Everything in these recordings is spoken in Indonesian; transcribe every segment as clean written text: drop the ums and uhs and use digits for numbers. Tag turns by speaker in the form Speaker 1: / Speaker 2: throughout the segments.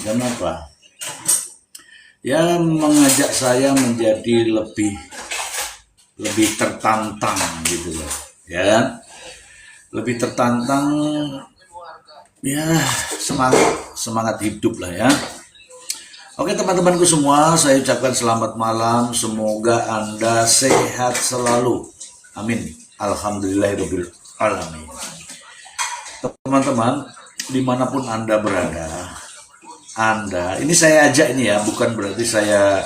Speaker 1: Kenapa? Ya mengajak saya menjadi lebih tertantang gitu loh, ya kan? Lebih tertantang, ya semangat hidup lah ya. Oke teman-temanku semua, saya ucapkan selamat malam. Semoga Anda sehat selalu. Amin. Alhamdulillahirabbil alamin. Teman-teman, dimanapun Anda berada, ini saya ajak ini ya, bukan berarti saya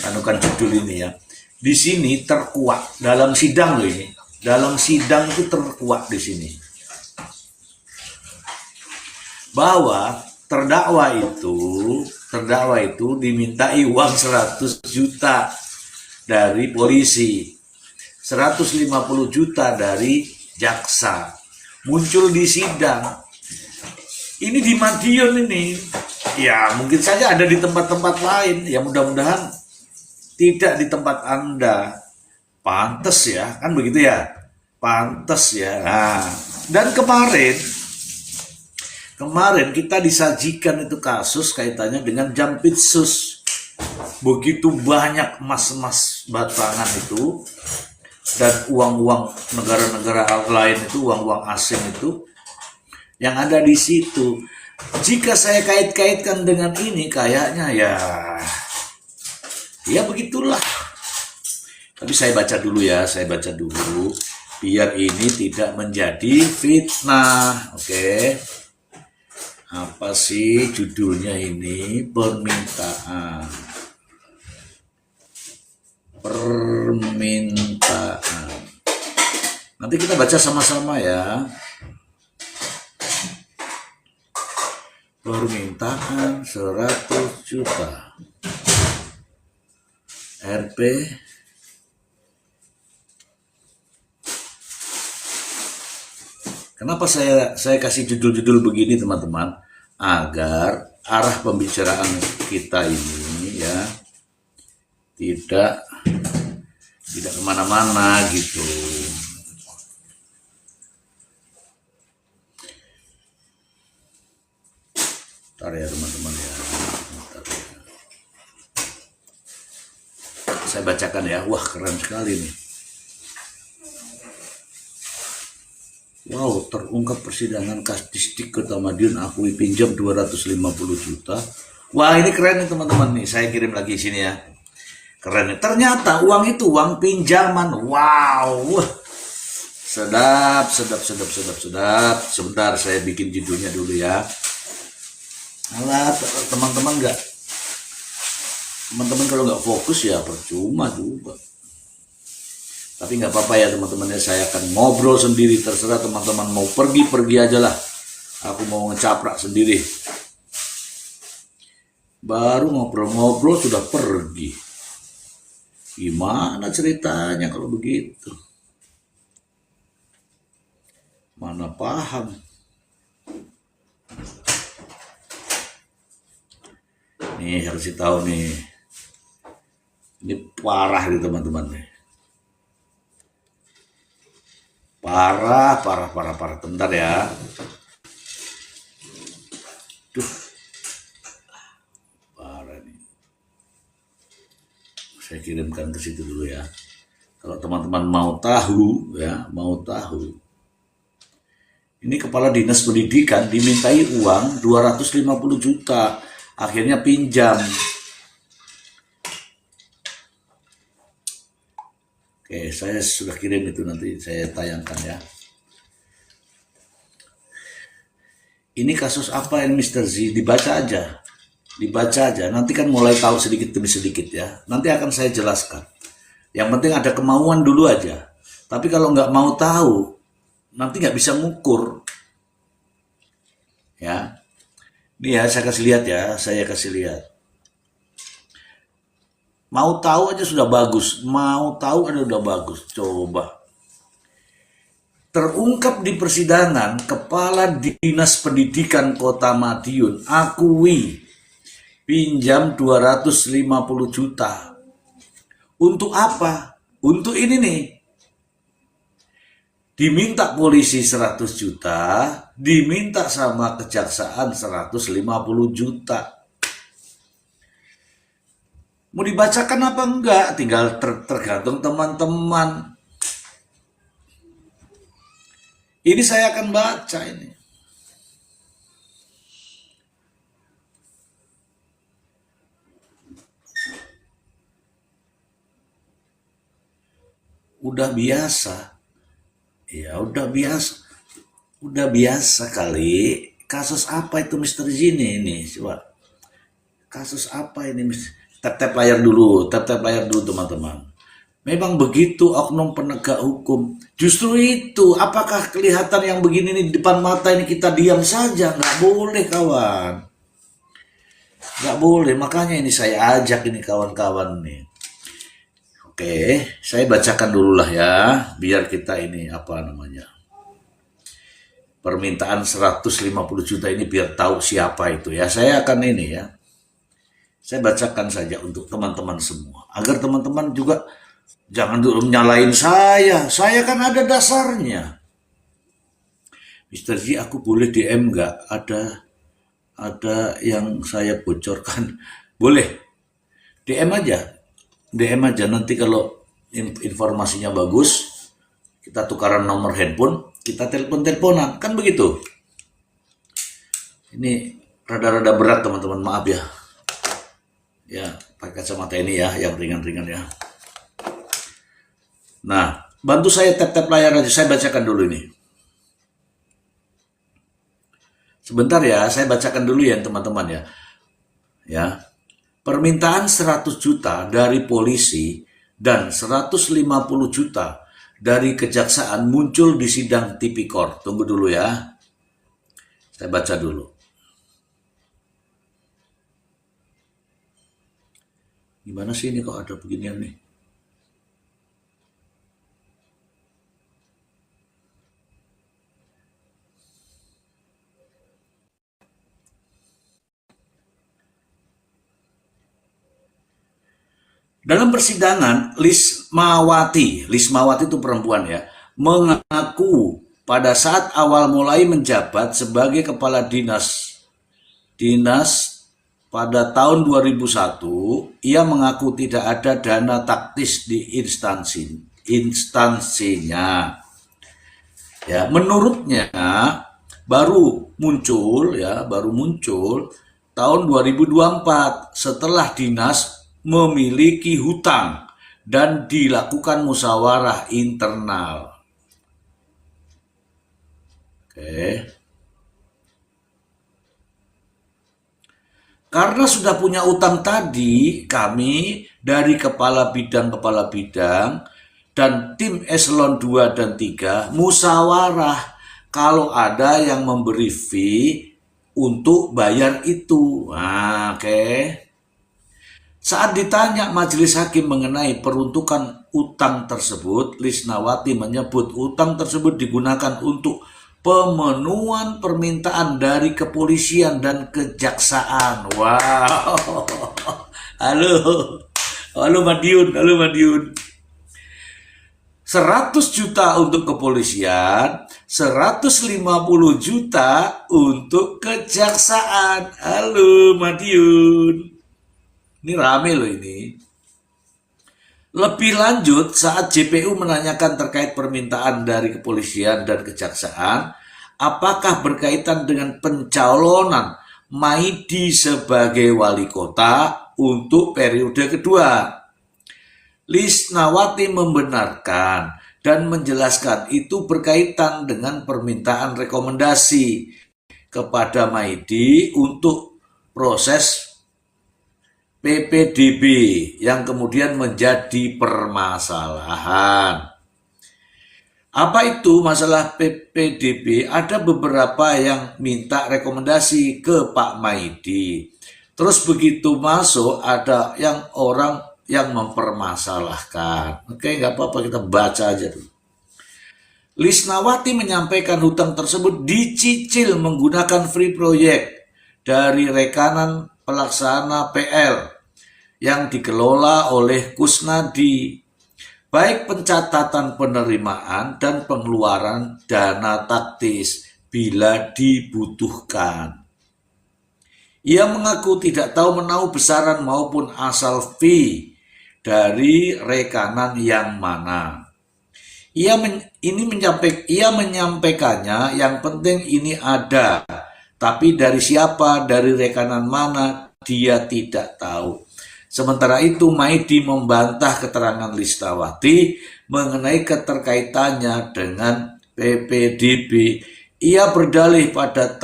Speaker 1: anukan judul ini ya. Di sini terkuat dalam sidang loh ini. Dalam sidang itu terkuat di sini. Bahwa terdakwa itu dimintai uang 100 juta dari polisi, 150 juta dari jaksa. Muncul di sidang. Ini di Madiun ini. Ya mungkin saja ada di tempat-tempat lain. Ya mudah-mudahan tidak di tempat Anda. Pantes ya, kan begitu ya? Pantes ya. Nah, dan Kemarin kita disajikan itu kasus kaitannya dengan Jampitsus. Begitu banyak emas-emas batangan itu dan uang-uang negara-negara lain itu, uang-uang asing itu yang ada di situ. Jika saya kait-kaitkan dengan ini kayaknya ya begitulah. Tapi saya baca dulu biar ini tidak menjadi fitnah. Oke. Apa sih judulnya ini? Permintaan. Nanti kita baca sama-sama ya. Permintaan 100 juta. RP Kenapa saya kasih judul-judul begini teman-teman? Agar arah pembicaraan kita ini ya tidak kemana-mana gitu. Bentar ya teman-teman ya. Saya bacakan ya. Wah keren sekali nih. Wow, terungkap persidangan Kasdistik Kota Madiun akui pinjam 250 juta. Wah, ini keren nih teman-teman nih. Saya kirim lagi sini ya. Keren nih. Ternyata uang itu uang pinjaman. Wow. Sedap. Sebentar saya bikin judulnya dulu ya. Alah, teman-teman kalau nggak fokus ya percuma juga. Tapi nggak apa-apa ya teman-teman ya, saya akan ngobrol sendiri, terserah teman-teman mau pergi aja lah. Aku mau ngecaprak sendiri. Baru ngobrol-ngobrol sudah pergi. Gimana ceritanya kalau begitu? Mana paham. Nih harus tahu nih. Ini parah nih teman-teman nih. Parah. Bentar ya. Duh. Parah nih. Saya kirimkan ke situ dulu ya. Kalau teman-teman mau tahu. Ini Kepala Dinas Pendidikan dimintai uang 250 juta. Akhirnya pinjam. Oke, saya sudah kirim itu, nanti saya tayangkan ya. Ini kasus apa ini Mr. Z? Dibaca aja. Nanti kan mulai tahu sedikit demi sedikit ya. Nanti akan saya jelaskan. Yang penting ada kemauan dulu aja. Tapi kalau nggak mau tahu, nanti nggak bisa ngukur. Ya. Ini ya, saya kasih lihat. Mau tahu aja sudah bagus. Coba. Terungkap di persidangan, Kepala Dinas Pendidikan Kota Madiun akui pinjam 250 juta. Untuk apa? Untuk ini nih. diminta polisi 100 juta, diminta sama kejaksaan 150 juta. Mau dibacakan apa enggak? Tinggal tergantung teman-teman. Ini saya akan baca ini. Udah biasa. Ya udah biasa. Udah biasa kali. Kasus apa itu Mr. Zini ini? Coba. Kasus apa ini? Tap-tap layar dulu teman-teman. Memang begitu oknum penegak hukum. Justru itu, apakah kelihatan yang begini nih di depan mata ini kita diam saja? Nggak boleh kawan. Nggak boleh, makanya ini saya ajak ini kawan-kawan nih. Oke, saya bacakan dulu lah ya, biar kita ini apa namanya. Permintaan 150 juta ini biar tahu siapa itu ya. Saya akan ini ya. Saya bacakan saja untuk teman-teman semua. Agar teman-teman juga jangan dulu menyalahin saya. Saya kan ada dasarnya. Mr. J, aku boleh DM nggak? Ada yang saya bocorkan. Boleh. DM aja. DM aja. Nanti kalau informasinya bagus, kita tukaran nomor handphone, kita telepon-teleponan. Kan begitu. Ini rada-rada berat teman-teman. Maaf ya. Ya, pakai kacamata ini ya, yang ringan-ringan ya. Nah, bantu saya tap-tap layar aja, saya bacakan dulu ini. Sebentar ya, saya bacakan dulu ya teman-teman ya. Ya. Permintaan 100 juta dari polisi dan 150 juta dari kejaksaan muncul di sidang Tipikor. Tunggu dulu ya. Saya baca dulu. Gimana sih ini kok ada beginian nih? Dalam persidangan, Lismawati itu perempuan ya, mengaku pada saat awal mulai menjabat sebagai kepala dinas pada tahun 2001, ia mengaku tidak ada dana taktis di instansinya. Ya, menurutnya baru muncul tahun 2024 setelah dinas memiliki hutang dan dilakukan musyawarah internal. Oke. Karena sudah punya utang tadi, kami dari kepala bidang dan tim eselon 2 dan 3 musyawarah kalau ada yang memberi fee untuk bayar itu. Nah, oke. Saat ditanya majelis hakim mengenai peruntukan utang tersebut, Lisnawati menyebut utang tersebut digunakan untuk pemenuhan permintaan dari kepolisian dan kejaksaan. Wow. Halo Madiun. 100 juta untuk kepolisian, 150 juta untuk kejaksaan. Halo Madiun. Ini rame loh ini. Lebih lanjut, saat JPU menanyakan terkait permintaan dari kepolisian dan kejaksaan, apakah berkaitan dengan pencalonan Maidi sebagai wali kota untuk periode kedua. Lisnawati membenarkan dan menjelaskan itu berkaitan dengan permintaan rekomendasi kepada Maidi untuk proses PPDB yang kemudian menjadi permasalahan. Apa itu masalah PPDB? Ada beberapa yang minta rekomendasi ke Pak Maidi. Terus begitu masuk ada yang orang yang mempermasalahkan. Oke, nggak apa-apa, kita baca aja dulu. Lisnawati menyampaikan hutang tersebut dicicil menggunakan free project dari rekanan pelaksana PL yang dikelola oleh Kusnadi. baik pencatatan penerimaan dan pengeluaran dana taktis bila dibutuhkan. Ia mengaku tidak tahu menahu besaran maupun asal fee dari rekanan yang mana. Ia menyampaikannya, yang penting ini ada, tapi dari siapa, dari rekanan mana, dia tidak tahu. Sementara itu, Maidi membantah keterangan Listawati mengenai keterkaitannya dengan PPDB. Ia berdalih pada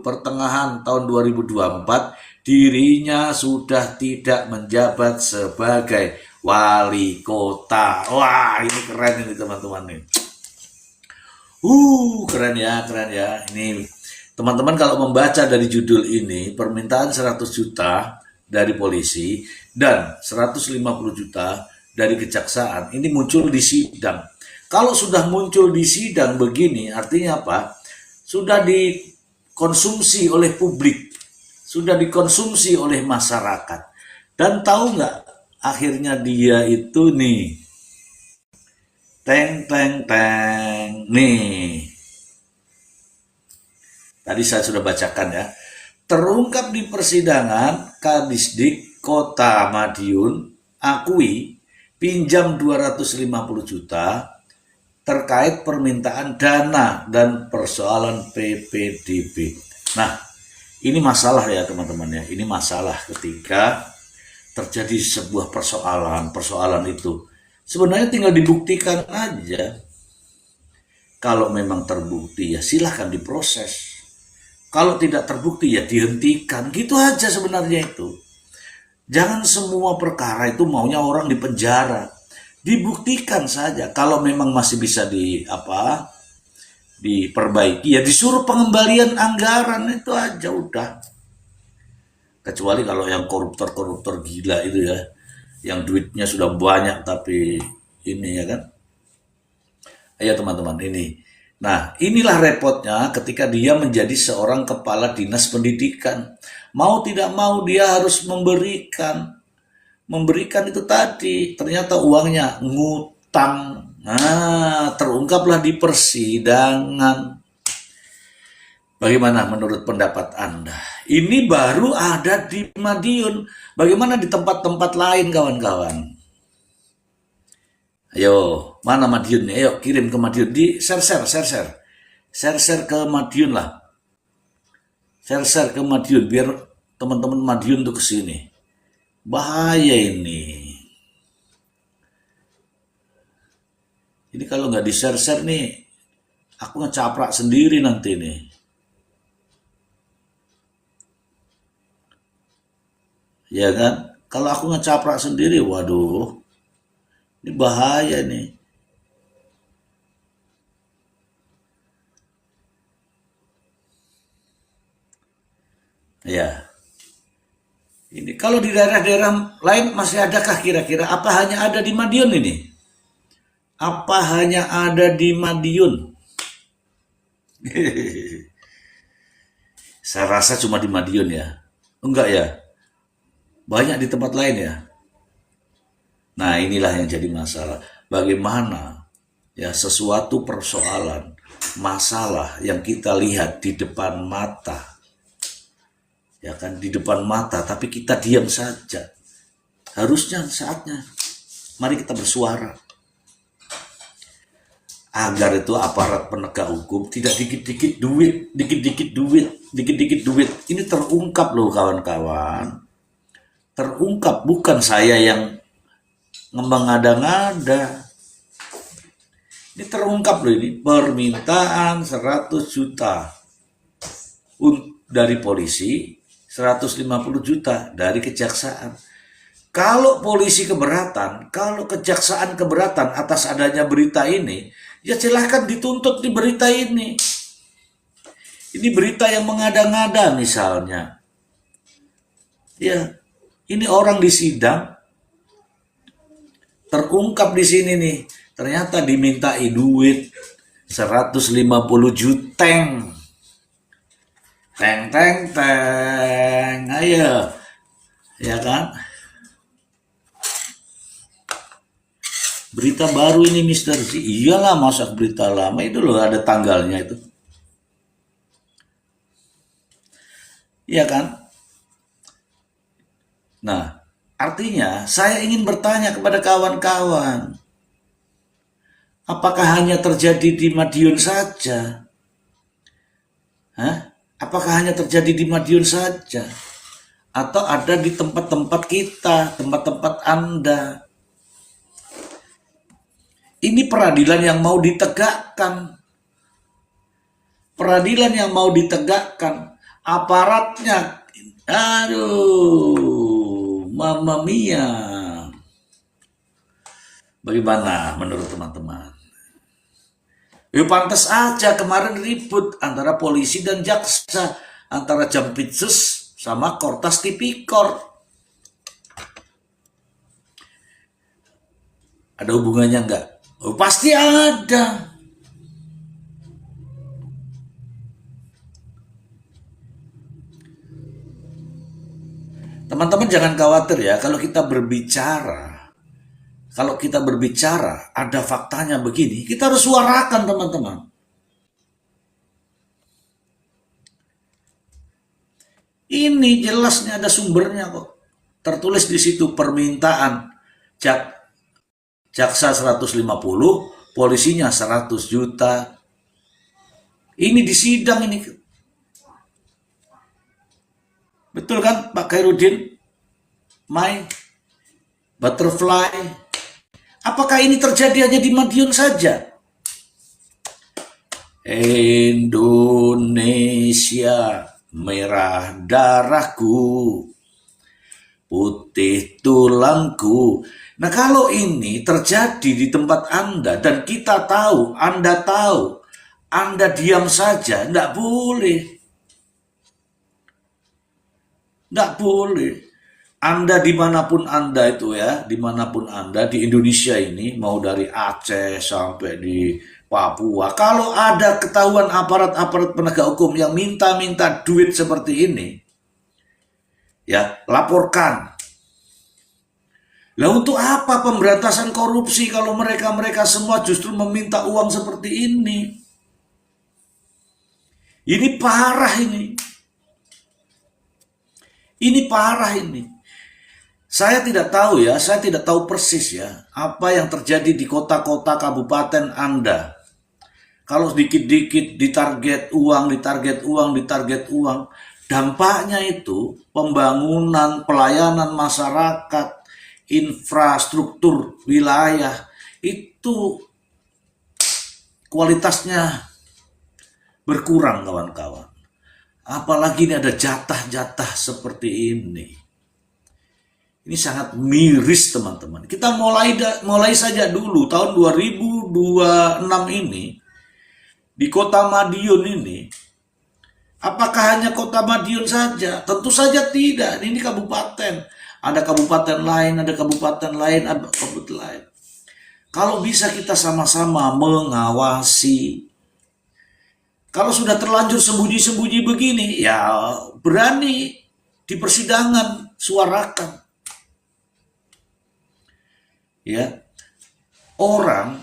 Speaker 1: pertengahan tahun 2024, dirinya sudah tidak menjabat sebagai wali kota. Wah, ini keren ini teman-teman nih. Keren ya. Ini teman-teman kalau membaca dari judul ini, permintaan 100 juta dari polisi dan 150 juta dari kejaksaan, ini muncul di sidang. Kalau sudah muncul di sidang begini, artinya apa? Sudah dikonsumsi oleh publik, sudah dikonsumsi oleh masyarakat. Dan tahu nggak, akhirnya dia itu nih, nih. Tadi saya sudah bacakan ya. Terungkap di persidangan, Kadisdik Kota Madiun akui pinjam 250 juta terkait permintaan dana dan persoalan PPDB. Nah, ini masalah ya teman-teman ya. Ini masalah ketika terjadi sebuah persoalan itu. Sebenarnya tinggal dibuktikan aja. Kalau memang terbukti ya silahkan diproses. Kalau tidak terbukti ya dihentikan, gitu aja sebenarnya itu. Jangan semua perkara itu maunya orang di penjara. Dibuktikan saja. Kalau memang masih bisa diperbaiki ya disuruh pengembalian anggaran, itu aja udah. Kecuali kalau yang koruptor gila itu ya, yang duitnya sudah banyak tapi ini ya kan. Ayo teman-teman ini. Nah, inilah repotnya ketika dia menjadi seorang kepala dinas pendidikan. Mau tidak mau dia harus memberikan. Memberikan itu tadi, ternyata uangnya ngutang. Nah, terungkaplah di persidangan. Bagaimana menurut pendapat Anda? Ini baru ada di Madiun. Bagaimana di tempat-tempat lain kawan-kawan? Ayo, mana Madiunnya? Ayo kirim ke Madiun. Share ke Madiun lah. Share ke Madiun biar teman-teman Madiun tuh kesini. Bahaya ini. Ini kalau nggak di-share nih, aku ngecaprak sendiri nanti nih. Ya kan? Kalau aku ngecaprak sendiri, waduh. Ini bahaya nih. Ya. Ini kalau di daerah-daerah lain masih adakah kira-kira? Apa hanya ada di Madiun ini? Apa hanya ada di Madiun? Saya rasa cuma di Madiun ya. Enggak ya? Banyak di tempat lain ya? Nah, inilah yang jadi masalah. Bagaimana ya sesuatu persoalan, masalah yang kita lihat di depan mata. Ya kan, di depan mata, tapi kita diam saja. Harusnya saatnya mari kita bersuara. Agar itu aparat penegak hukum tidak dikit-dikit duit. Ini terungkap loh kawan-kawan. Terungkap, bukan saya yang mengada-ngada. Ini terungkap loh, ini permintaan 100 juta dari polisi, 150 juta dari kejaksaan. Kalau polisi keberatan, kalau kejaksaan keberatan atas adanya berita ini, ya silahkan dituntut di berita ini. Ini berita yang mengada-ngada misalnya. Ya, ini orang di sidang, terungkap di sini nih, ternyata dimintai duit 150 juteng. Teng, ayo, ya kan? Berita baru ini Mister Z. Iyalah, masa berita lama itu loh, ada tanggalnya itu. Iya kan? Nah, artinya saya ingin bertanya kepada kawan-kawan, apakah hanya terjadi di Madiun saja? Hah? Apakah hanya terjadi di Madiun saja? Atau ada di tempat-tempat kita, tempat-tempat Anda? Ini peradilan yang mau ditegakkan. Peradilan yang mau ditegakkan. Aparatnya, aduh, mamma mia. Bagaimana menurut teman-teman? Ya pantas aja kemarin ribut antara polisi dan jaksa, antara Jampitsus sama Kortas Tipikor. Ada hubungannya enggak? Oh, pasti ada. Teman-teman jangan khawatir ya, kalau kita berbicara ada faktanya begini, kita harus suarakan teman-teman. Ini jelasnya ada sumbernya kok. Tertulis di situ permintaan jaksa 150, polisinya 100 juta. Ini di sidang ini. Betul kan Pak Khairuddin? My butterfly. Apakah ini terjadi hanya di Madiun saja? Indonesia, merah darahku, putih tulangku. Nah, kalau ini terjadi di tempat Anda dan kita tahu, Anda diam saja, enggak boleh. Enggak boleh. Anda dimanapun Anda itu ya, dimanapun Anda di Indonesia ini, mau dari Aceh sampai di Papua, kalau ada ketahuan aparat-aparat penegak hukum yang minta-minta duit seperti ini, ya laporkan. Lah untuk apa pemberantasan korupsi kalau mereka semua justru meminta uang seperti ini? Ini parah ini. Ini parah ini. Saya tidak tahu ya, saya tidak tahu persis ya apa yang terjadi di kota-kota kabupaten Anda. Kalau sedikit-dikit ditarget uang, dampaknya itu pembangunan, pelayanan masyarakat, infrastruktur wilayah itu kualitasnya berkurang kawan-kawan. Apalagi ini ada jatah-jatah seperti ini. Ini sangat miris teman-teman. Kita mulai saja dulu tahun 2026 ini di kota Madiun ini. Apakah hanya kota Madiun saja? Tentu saja tidak. Ini kabupaten. Ada kabupaten lain, ada kabupaten lain, ada kabupaten lain. Kalau bisa kita sama-sama mengawasi. Kalau sudah terlanjur sembunyi-sembunyi begini, ya berani di persidangan suarakan. Ya, orang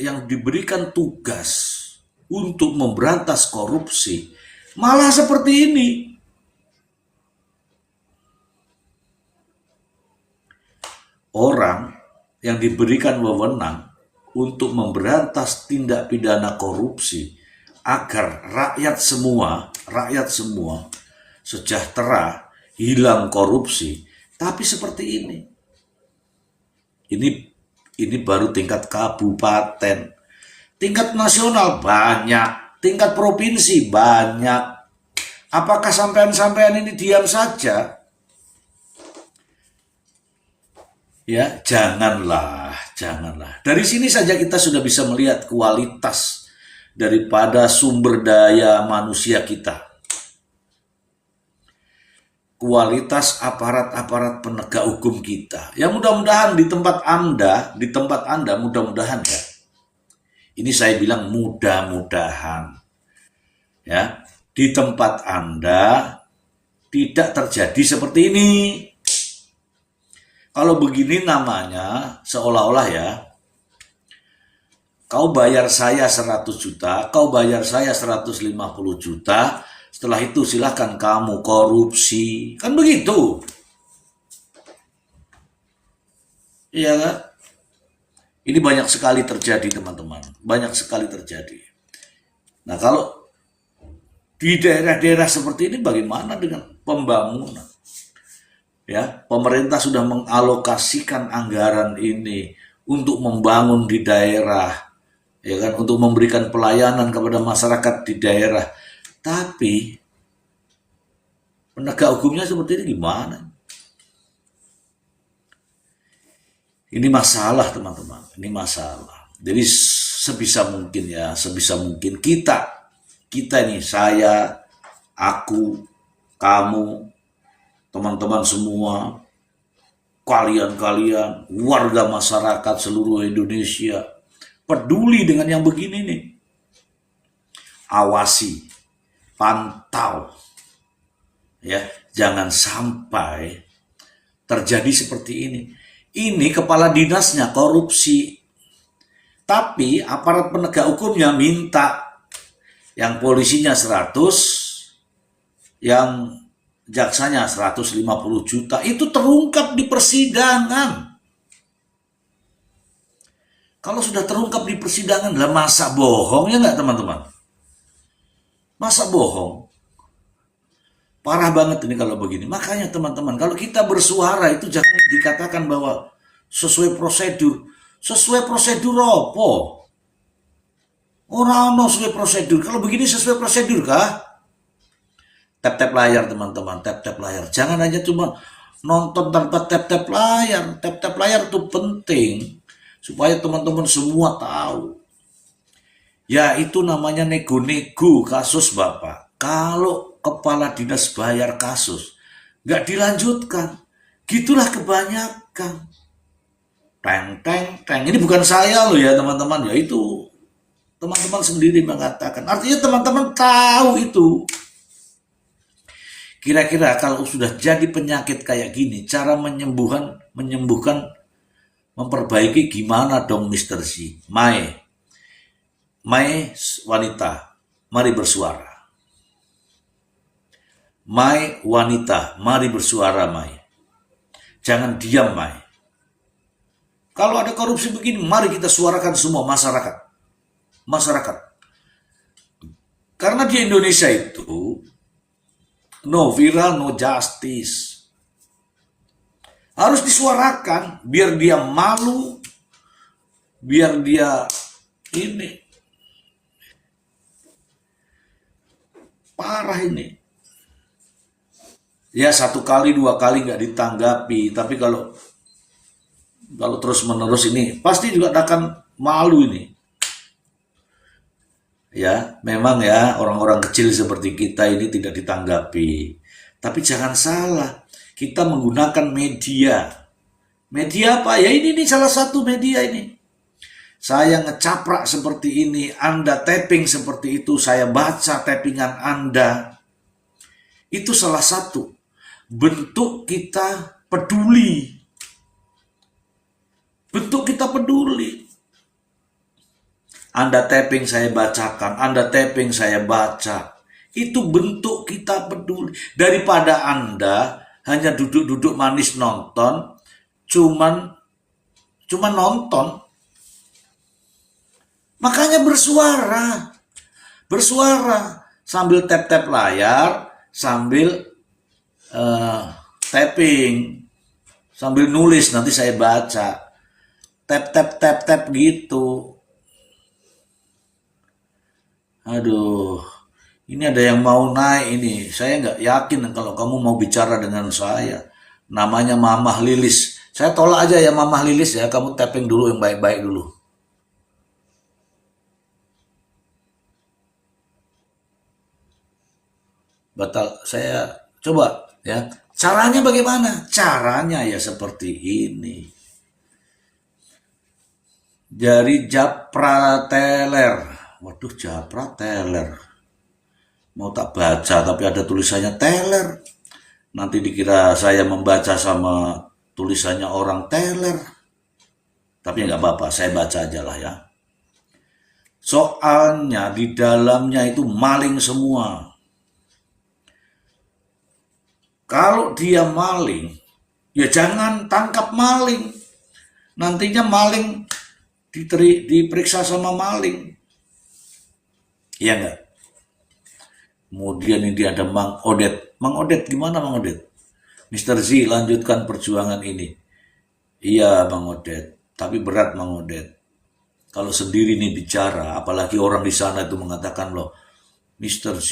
Speaker 1: yang diberikan tugas untuk memberantas korupsi malah seperti ini. Orang yang diberikan wewenang untuk memberantas tindak pidana korupsi agar rakyat semua sejahtera, hilang korupsi, tapi seperti ini. Ini baru tingkat kabupaten. Tingkat nasional banyak, tingkat provinsi banyak. Apakah sampean-sampean ini diam saja? Ya, janganlah. Dari sini saja kita sudah bisa melihat kualitas daripada sumber daya manusia kita. Kualitas aparat-aparat penegak hukum kita. Ya mudah-mudahan di tempat Anda mudah-mudahan ya. Ini saya bilang mudah-mudahan. Ya, di tempat Anda tidak terjadi seperti ini. Kalau begini namanya seolah-olah ya, kau bayar saya 100 juta, kau bayar saya 150 juta, setelah itu silahkan kamu korupsi. Kan begitu. Iya kan? Ini banyak sekali terjadi teman-teman. Banyak sekali terjadi. Nah kalau di daerah-daerah seperti ini bagaimana dengan pembangunan? Ya, pemerintah sudah mengalokasikan anggaran ini untuk membangun di daerah, ya kan, untuk memberikan pelayanan kepada masyarakat di daerah. Tapi penegak hukumnya seperti ini gimana? Ini masalah teman-teman, ini masalah. Jadi sebisa mungkin ya, sebisa mungkin kita ini, saya, aku, kamu, teman-teman semua, kalian-kalian, warga masyarakat seluruh Indonesia, peduli dengan yang begini nih. Awasi, pantau, ya, jangan sampai terjadi seperti ini. Ini kepala dinasnya korupsi, tapi aparat penegak hukumnya minta, yang polisinya 100, yang jaksanya 150 juta, itu terungkap di persidangan. Kalau sudah terungkap di persidangan, lah masa bohong ya nggak teman-teman? Masa bohong? Parah banget ini kalau begini. Makanya teman-teman, kalau kita bersuara itu jangan dikatakan bahwa sesuai prosedur. Sesuai prosedur apa? Orang sesuai prosedur. Kalau begini sesuai prosedur kah? Tap-tap layar teman-teman, tap-tap layar. Jangan hanya cuma nonton tanpa tap-tap layar. Tap-tap layar itu penting supaya teman-teman semua tahu. Ya itu namanya nego-nego kasus Bapak. Kalau kepala dinas bayar kasus, nggak dilanjutkan. Gitulah kebanyakan. Teng. Ini bukan saya loh ya teman-teman. Ya itu teman-teman sendiri mengatakan. Artinya teman-teman tahu itu. Kira-kira kalau sudah jadi penyakit kayak gini, cara menyembuhkan, memperbaiki gimana dong Mr. Z? Mai wanita, mari bersuara. Mai wanita, mari bersuara Mai. Jangan diam Mai. Kalau ada korupsi begini, mari kita suarakan semua masyarakat. Karena di Indonesia itu no viral, no justice. Harus disuarakan biar dia malu, biar dia ini. Parah ini. Ya 1 kali 2 kali nggak ditanggapi, tapi kalau terus menerus ini pasti juga akan malu ini. Ya, memang ya orang-orang kecil seperti kita ini tidak ditanggapi. Tapi jangan salah, kita menggunakan media. Media apa? Ya ini salah satu media ini. Saya ngecaprak seperti ini, Anda tapping seperti itu, saya baca tappingan Anda. Itu salah satu bentuk kita peduli. Bentuk kita peduli. Anda tapping saya bacakan, Anda tapping saya baca. Itu bentuk kita peduli. Daripada Anda hanya duduk-duduk manis nonton, cuman nonton. Makanya bersuara sambil tap-tap layar, sambil tapping, sambil nulis nanti saya baca. Tap gitu. Aduh, ini ada yang mau naik ini. Saya nggak yakin kalau kamu mau bicara dengan saya. Namanya Mamah Lilis. Saya tolak aja ya Mamah Lilis ya. Kamu tapping dulu yang baik-baik dulu. Batal. Saya coba ya. Caranya bagaimana? Caranya ya seperti ini. Dari Japra Teller. Waduh, Japra Teller. Mau tak baca tapi ada tulisannya Teller. Nanti dikira saya membaca sama tulisannya orang teler. Tapi nggak apa-apa, saya baca aja lah ya. Soalnya di dalamnya itu maling semua. Kalau dia maling, ya jangan tangkap maling. Nantinya maling diperiksa sama maling. Iya enggak? Kemudian ini ada Mang Odet. Mang Odet gimana Mang Odet? Mr. Z lanjutkan perjuangan ini. Iya Mang Odet, tapi berat Mang Odet. Kalau sendiri nih bicara, apalagi orang di sana itu mengatakan loh, Mr. Z,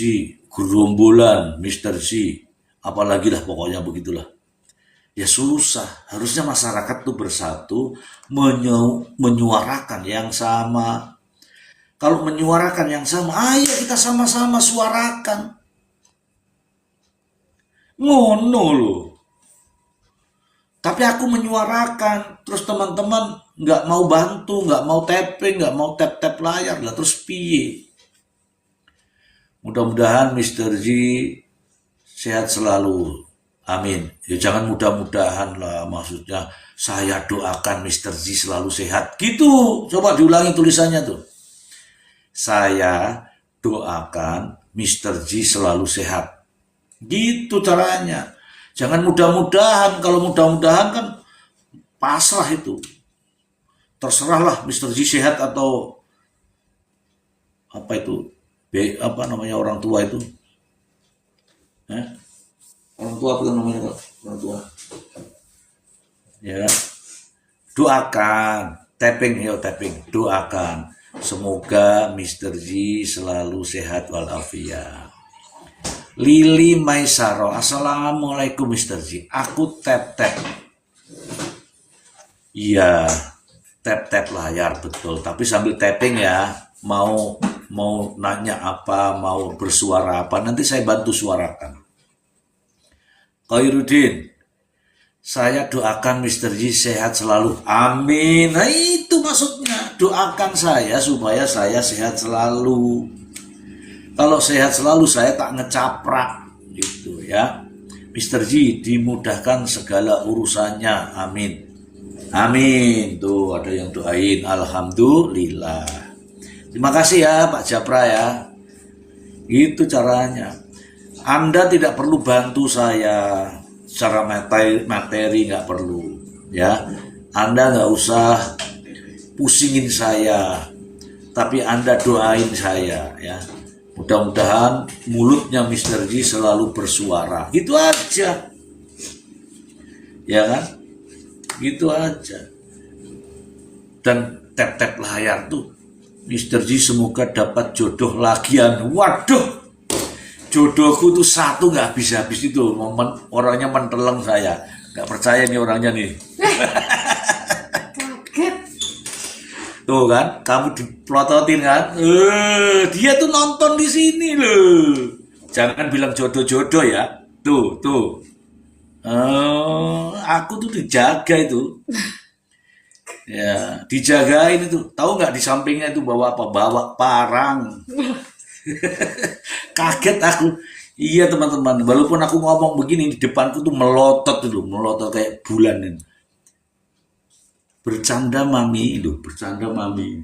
Speaker 1: gerombolan, Mr. Z, apalagi lah pokoknya begitulah. Ya susah, harusnya masyarakat tuh bersatu, menyuarakan yang sama. Kalau menyuarakan yang sama, ayo kita sama-sama suarakan. Ngono loh. Tapi aku menyuarakan, terus teman-teman nggak mau bantu, nggak mau tapping, nggak mau tap-tap layar lah, terus piye? Mudah-mudahan Mr. Z sehat selalu, amin. Ya jangan mudah-mudahan lah, maksudnya saya doakan Mr. Z selalu sehat, gitu. Coba diulangi tulisannya tuh. Saya doakan Mr. Z selalu sehat, gitu caranya. Jangan mudah-mudahan, kalau mudah-mudahan kan pasrah itu. Terserahlah Mr. Z sehat atau apa itu, apa namanya orang tua itu? Orang tua apa namanya orang tua? Ya, doakan, tapping, doakan. Semoga Mr. Z selalu sehat walafiat. Lili Maisaro, assalamualaikum Mr. Z. Aku tap-tap. Iya, tap-tap layar betul. Tapi sambil tapping ya. Mau nanya apa, mau bersuara apa, nanti saya bantu suarakan. Khairuddin, saya doakan Mr. Z sehat selalu. Amin. Nah itu maksudnya. Doakan saya supaya saya sehat selalu. Kalau sehat selalu saya tak ngecaprak gitu ya. Mr. Z dimudahkan segala urusannya. Amin. Amin. Tuh ada yang doain. Alhamdulillah. Terima kasih ya Pak Japra ya. Itu caranya. Anda tidak perlu bantu saya secara materi, nggak perlu ya. Anda nggak usah pusingin saya. Tapi Anda doain saya ya. Mudah-mudahan mulutnya Mr. Z selalu bersuara. Gitu aja. Ya kan? Gitu aja. Dan tap-tap layar tuh. Mr. Z semoga dapat jodoh lagian. Waduh. Jodohku tuh satu gak habis-habis itu. Orangnya menteleng saya. Gak percaya nih orangnya nih. Tuh kan, kamu diplototin kan? Dia tuh nonton di sini loh. Jangan bilang jodoh-jodoh ya. Tuh. Aku tuh dijaga itu. Ya, dijagain itu. Tahu nggak di sampingnya itu bawa apa? Bawa parang. Kaget aku. Iya teman-teman. Walaupun aku ngomong begini di depanku tuh melotot itu, melotot kayak bulan ini. Bercanda mami itu, bercanda mami.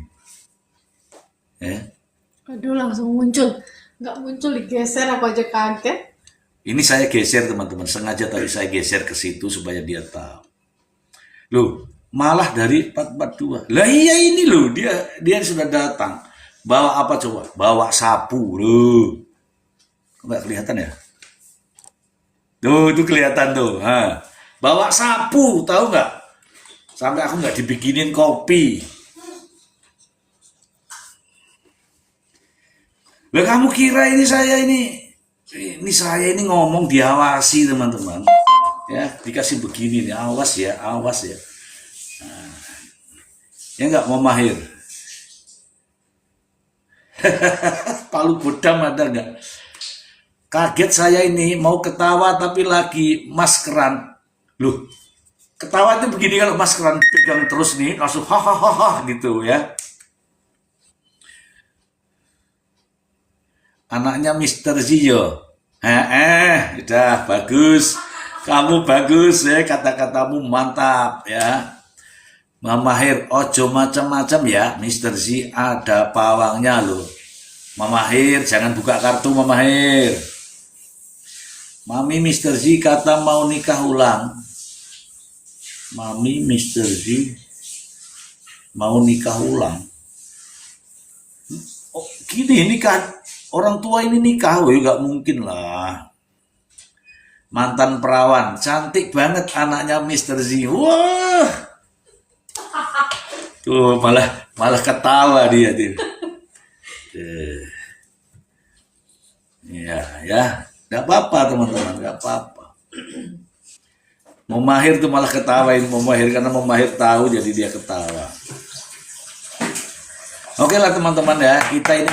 Speaker 2: Aduh langsung muncul. Nggak muncul digeser aku aja kaget.
Speaker 1: Ini saya geser teman-teman, sengaja tadi saya geser ke situ supaya dia tahu. Loh, malah dari 442. Lah iya ini loh, dia sudah datang. Bawa apa coba? Bawa sapu loh. Nggak kelihatan ya? Tuh, itu kelihatan tuh. Bawa sapu, tahu nggak? Sampai aku nggak dibikinin kopi. Lah kamu kira ini saya ini ngomong diawasi teman-teman. Ya, dikasih begini nih, awas ya. Nah, ya nggak mau mahir. Palu Godam ada nggak? Kaget saya ini mau ketawa tapi lagi maskeran. Loh, ketawa itu begini kalau maskeran pegang terus nih langsung hahaha gitu ya. Anaknya Mr. Zio. Udah bagus. Kamu bagus ya, kata-katamu mantap ya. Mama Her, ojo macam-macam ya, Mister Z ada pawangnya loh. Mama Her, jangan buka kartu Mama Her. Mami Mister Z kata mau nikah ulang. Mami Mister Z mau nikah ulang. Oh, gini nikah, orang tua ini nikah, oh nggak mungkin lah. Mantan perawan, cantik banget anaknya Mister Z. Wah. Tuh malah ketawa dia tuh. Ya, nggak apa-apa teman-teman, nggak apa-apa. Mau Mahir tuh malah ketawain mau Mahir karena mau Mahir tahu jadi dia ketawa. Oke lah teman-teman ya, kita ini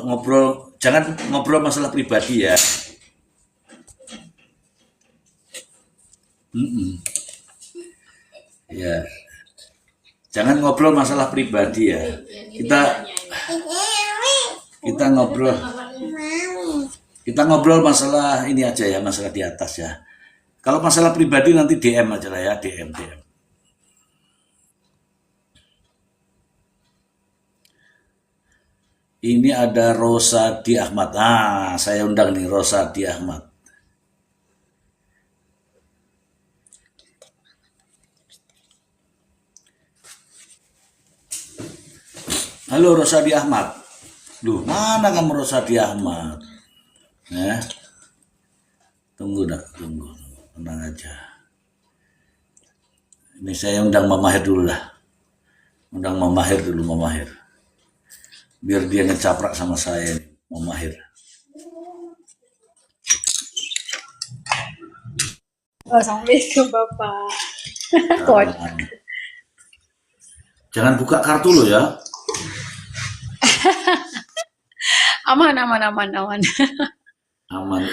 Speaker 1: ngobrol, jangan ngobrol masalah pribadi ya. Ya. Jangan ngobrol masalah pribadi ya. Kita ngobrol masalah ini aja ya, masalah di atas ya. Kalau masalah pribadi nanti DM aja lah ya, DM. Ini ada Rosadi Ahmad. Saya undang nih Rosadi Ahmad. Halo Rosadi Ahmad. Duh, mana kamu Rosadi Ahmad? Ya. Tunggu. Tenang aja. Ini saya undang Mama Her dulu lah. Undang Mama Her dulu, Mama Her. Biar dia ngecaprak sama saya, Mama Her.
Speaker 2: Assalamualaikum Bapak.
Speaker 1: Jangan buka kartu lo ya.
Speaker 2: Aman.
Speaker 1: Aman.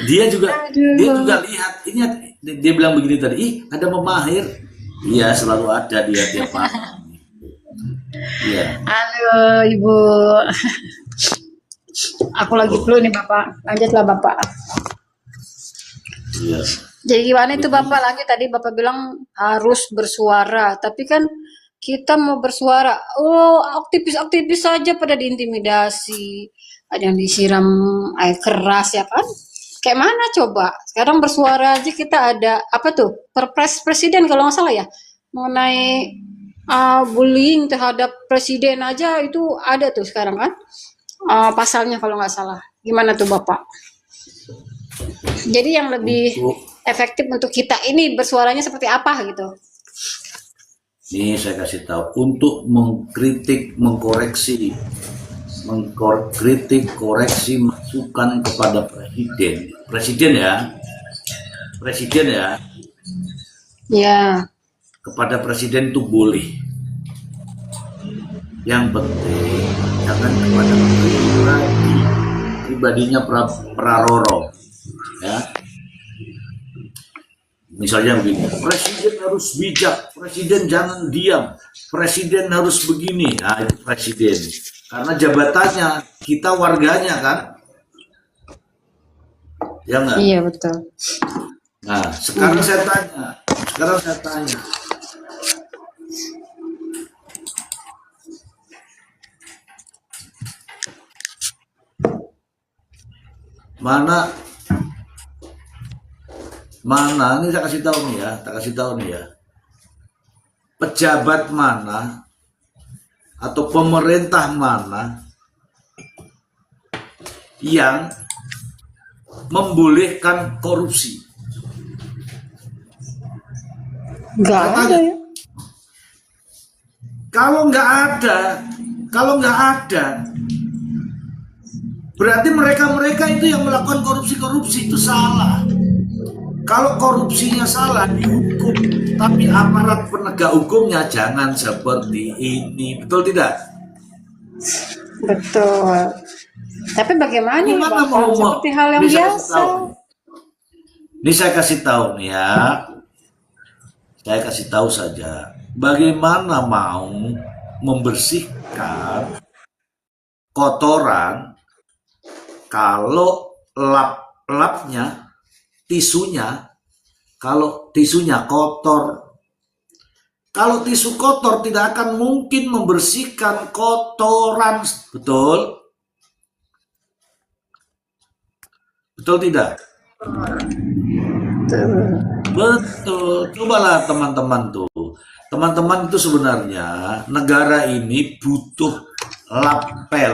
Speaker 1: Dia juga lihat ini, dia bilang begini tadi, ih ada Mama Her. Iya, selalu ada dia tiap malam. Iya.
Speaker 2: Halo Ibu. Aku lagi flu nih Bapak. Lanjutlah Bapak.
Speaker 1: Iya.
Speaker 2: Jadi gimana itu Bapak? Lanjut tadi Bapak bilang harus bersuara, tapi kan kita mau bersuara, aktivis saja pada diintimidasi, ada yang disiram air keras ya kan? Kayak mana coba? Sekarang bersuara aja kita ada apa tuh? Perpres presiden kalau nggak salah ya, mengenai bullying terhadap presiden aja itu ada tuh sekarang kan? Pasalnya kalau nggak salah. Gimana tuh Bapak? Jadi yang lebih efektif untuk kita ini bersuaranya seperti apa gitu?
Speaker 1: Ini saya kasih tahu untuk mengkritik, koreksi masukan kepada presiden ya.
Speaker 2: Ya.
Speaker 1: Kepada presiden itu boleh. Yang penting jangan kepada pribadinya Praroro, ya. Misalnya begini, presiden harus bijak, presiden jangan diam, presiden harus begini. Nah, itu presiden. Karena jabatannya, kita warganya kan. Ya enggak?
Speaker 2: Iya, betul.
Speaker 1: Nah, sekarang saya tanya. Mana ini tak kasih tahu nih ya. Pejabat mana atau pemerintah mana yang membolehkan korupsi?
Speaker 2: Nggak ada ya.
Speaker 1: Kalau nggak ada, berarti mereka itu yang melakukan korupsi itu salah. Kalau korupsinya salah dihukum, tapi aparat penegak hukumnya jangan seperti ini, betul tidak?
Speaker 2: Betul. Tapi bagaimana
Speaker 1: Bapak?
Speaker 2: Seperti hal yang biasa.
Speaker 1: Ini saya kasih tahu nih ya. Saya kasih tahu saja. Bagaimana mau membersihkan kotoran kalau lap-lapnya, tisunya kalau tisunya kotor. Kalau tisu kotor tidak akan mungkin membersihkan kotoran. Betul? Betul tidak? Betul. Cobalah teman-teman tuh. Teman-teman itu sebenarnya negara ini butuh lapel.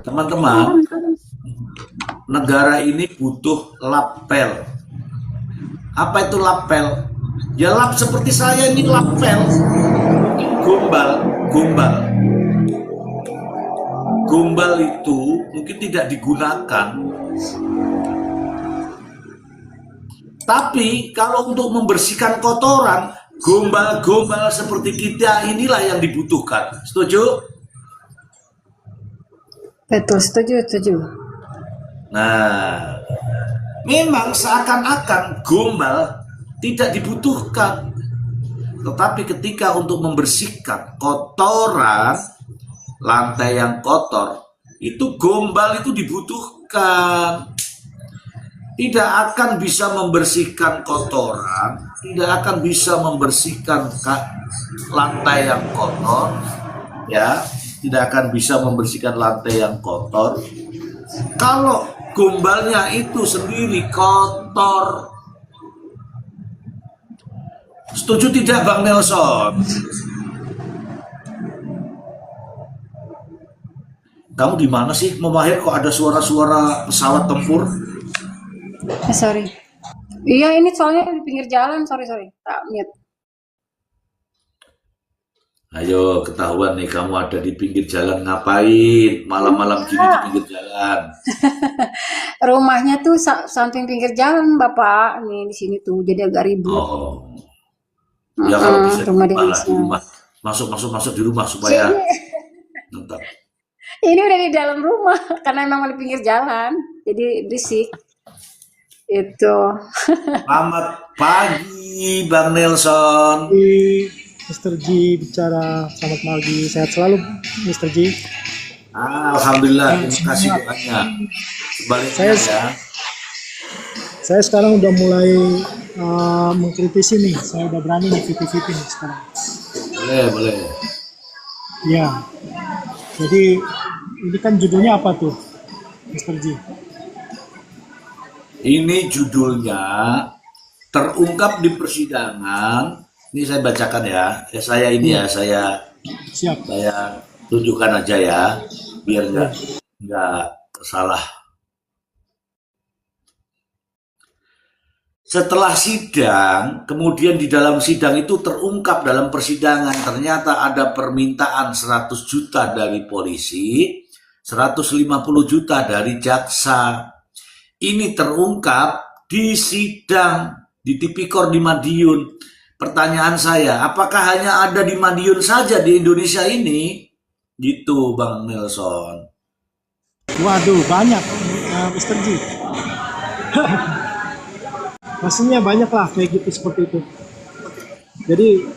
Speaker 1: Teman-teman, negara ini butuh lapel. Apa itu lapel? Ya lap seperti saya ini lapel. Gombal, gombal. Gombal itu mungkin tidak digunakan. Tapi kalau untuk membersihkan kotoran, gombal-gombal seperti kita inilah yang dibutuhkan. Setuju?
Speaker 2: Betul, setuju.
Speaker 1: Nah, memang seakan-akan gombal tidak dibutuhkan. Tetapi ketika untuk membersihkan kotoran, lantai yang kotor, itu gombal itu dibutuhkan. Tidak akan bisa membersihkan kotoran, tidak akan bisa membersihkan lantai yang kotor, ya, tidak akan bisa membersihkan lantai yang kotor kalau gombalnya itu sendiri kotor. Setuju tidak Bang Nelson? Kamu di mana sih, Memahir? Kok ada suara-suara pesawat tempur?
Speaker 2: Sorry. Iya, ini soalnya di pinggir jalan. Sorry. Tak mute.
Speaker 1: Ayo, ketahuan nih kamu ada di pinggir jalan ngapain? Malam-malam gini di pinggir jalan.
Speaker 2: Rumahnya tuh samping pinggir jalan, Bapak. Nih di sini tuh, jadi agak ribut.
Speaker 1: Oh, ya kalau bisa di
Speaker 2: Rumah
Speaker 1: rumah lah, di
Speaker 2: Denisa.
Speaker 1: rumah. Masuk di rumah supaya nonton.
Speaker 2: Ini udah di dalam rumah karena memang di pinggir jalan, jadi berisik. Itu.
Speaker 1: Selamat pagi, Bang Nelson.
Speaker 3: Mr. G bicara, selamat pagi, sehat selalu Mr. G.
Speaker 1: Alhamdulillah, terima kasih doanya. Sebaliknya ya.
Speaker 3: Saya sekarang udah mulai mengkritisi nih, saya udah berani nih VT nih sekarang.
Speaker 1: Boleh.
Speaker 3: Ya, jadi ini kan judulnya apa tuh, Mr. G?
Speaker 1: Ini judulnya terungkap di persidangan. Ini saya bacakan ya. Saya ini ya, saya
Speaker 3: Siap.
Speaker 1: tunjukkan aja ya, biar nggak salah. Setelah sidang, kemudian di dalam sidang itu terungkap dalam persidangan ternyata ada permintaan 100 juta dari polisi, 150 juta dari jaksa. Ini terungkap di sidang di Tipikor di Madiun. Pertanyaan saya, apakah hanya ada di Madiun saja di Indonesia ini? Gitu Bang Nelson.
Speaker 3: Waduh, banyak Mr. G. Pastinya banyak lah kayak gitu, seperti itu. Jadi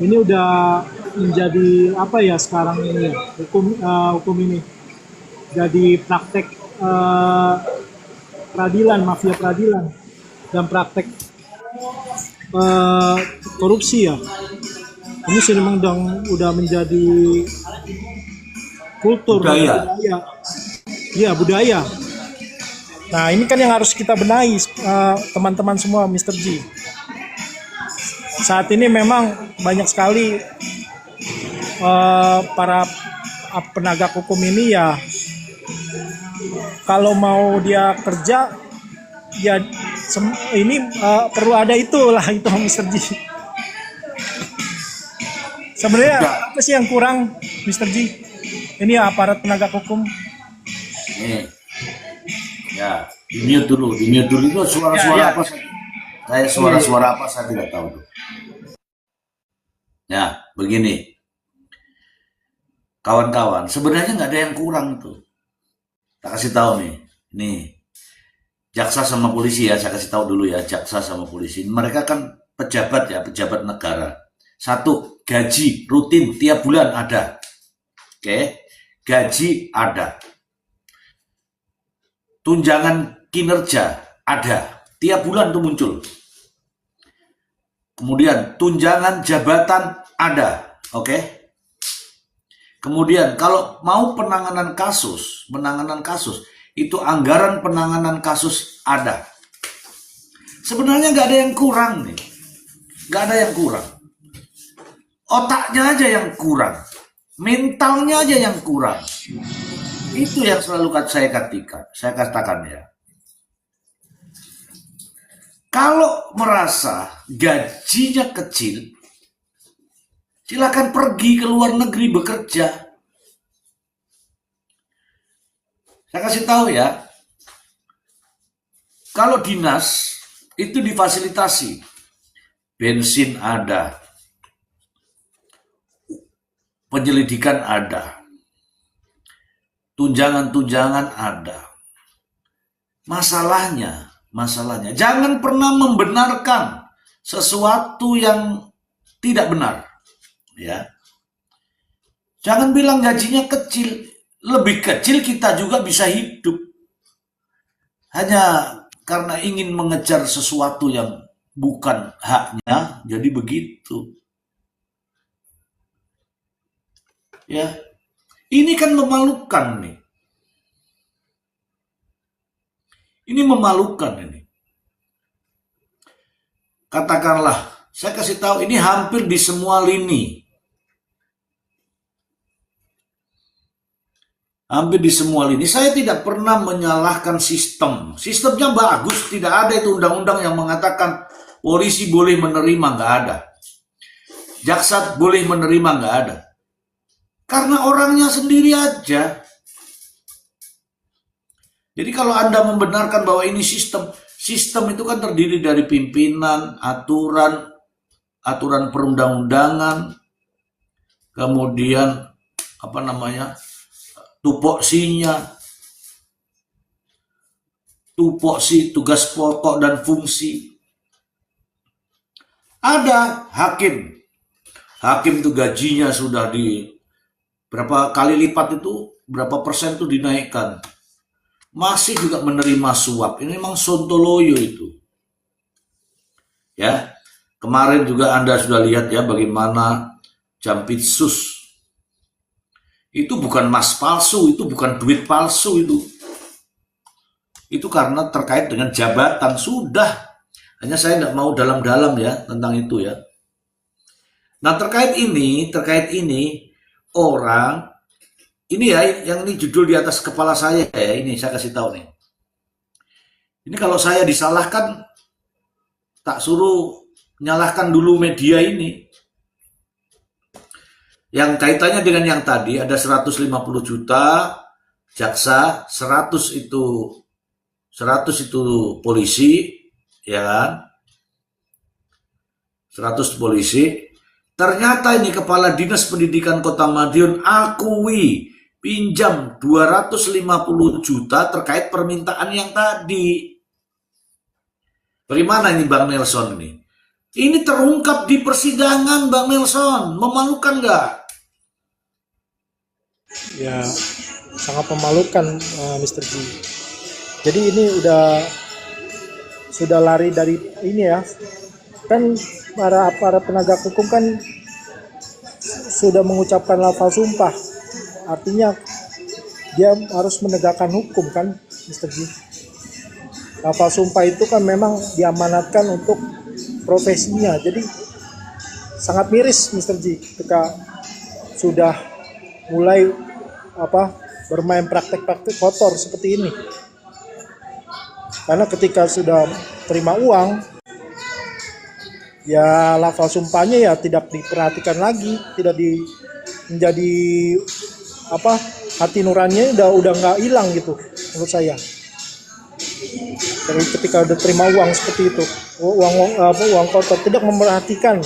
Speaker 3: ini udah menjadi apa ya sekarang ini, hukum ini jadi praktek peradilan, mafia peradilan, dan praktek korupsi ya. Ini sih memang udah menjadi kultur budaya. Iya, budaya. Nah, ini kan yang harus kita benahi, teman-teman semua, Mr. G. Saat ini memang banyak sekali para penegak hukum ini ya, kalau mau dia kerja, ya ini perlu ada itulah itu, Mr. G. Sebenarnya apa sih yang kurang, Mr. G? Ini ya, aparat penegak hukum.
Speaker 1: Nih. Ya, di mute dulu itu suara-suara apa? Saya suara-suara apa saya tidak tahu tuh. Ya, begini. Kawan-kawan, sebenarnya nggak ada yang kurang tuh. Tak kasih tahu nih. Nih. Jaksa sama polisi ya, saya kasih tahu dulu ya, jaksa sama polisi. Mereka kan pejabat ya, pejabat negara. Satu, gaji rutin tiap bulan ada. Oke. Gaji ada. Tunjangan kinerja ada, tiap bulan tuh muncul. Kemudian tunjangan jabatan ada, oke? Kemudian kalau mau penanganan kasus itu anggaran penanganan kasus ada. Sebenarnya nggak ada yang kurang nih, nggak ada yang kurang. Otaknya aja yang kurang, mentalnya aja yang kurang. Itu yang selalu saya katakan ya. Kalau merasa gajinya kecil, silakan pergi ke luar negeri bekerja. Saya kasih tahu ya, kalau dinas itu difasilitasi, bensin ada, penyelidikan ada, tunjangan-tunjangan ada. Masalahnya jangan pernah membenarkan sesuatu yang tidak benar, ya. Jangan bilang gajinya kecil, lebih kecil kita juga bisa hidup. Hanya karena ingin mengejar sesuatu yang bukan haknya, jadi begitu. Ya. Ini kan memalukan nih. Ini memalukan ini. Katakanlah, saya kasih tahu ini hampir di semua lini. Hampir di semua lini. Saya tidak pernah menyalahkan sistem. Sistemnya bagus, tidak ada itu undang-undang yang mengatakan polisi boleh menerima, nggak ada. Jaksa boleh menerima, nggak ada. Karena orangnya sendiri aja. Jadi kalau Anda membenarkan bahwa ini sistem itu kan terdiri dari pimpinan, aturan perundang-undangan, kemudian tupoksi, tugas pokok dan fungsi. Ada hakim itu gajinya sudah di berapa kali lipat itu, berapa persen itu dinaikkan. Masih juga menerima suap. Ini memang sontoloyo itu. Ya. Kemarin juga Anda sudah lihat ya bagaimana Jampitsus. Itu bukan emas palsu, itu bukan duit palsu itu. Itu karena terkait dengan jabatan sudah. Hanya saya tidak mau dalam-dalam ya tentang itu ya. Nah, terkait ini orang ini ya, yang ini judul di atas kepala saya ya, ini saya kasih tahu nih. Ini kalau saya disalahkan, tak suruh nyalahkan dulu media ini. Yang kaitannya dengan yang tadi, ada 150 juta, jaksa, 100 itu polisi, ya kan? 100 polisi. Ternyata ini Kepala Dinas Pendidikan Kota Madiun akui pinjam 250 juta terkait permintaan yang tadi. Bagaimana ini Bang Nelson ini? Ini terungkap di persidangan Bang Nelson. Memalukan nggak?
Speaker 3: Ya, sangat memalukan, Mr. G. Jadi ini sudah lari dari ini ya. Kan para penegak hukum kan sudah mengucapkan lafal sumpah. Artinya dia harus menegakkan hukum kan, Mr. G. Lafal sumpah itu kan memang diamanatkan untuk profesinya. Jadi sangat miris Mr. G ketika sudah mulai bermain praktek-praktek kotor seperti ini. Karena ketika sudah terima uang, ya lafal sumpahnya ya tidak diperhatikan lagi, tidak menjadi hati nuraninya udah nggak hilang gitu menurut saya. Jadi ketika udah terima uang seperti itu, uang kotor, tidak memperhatikan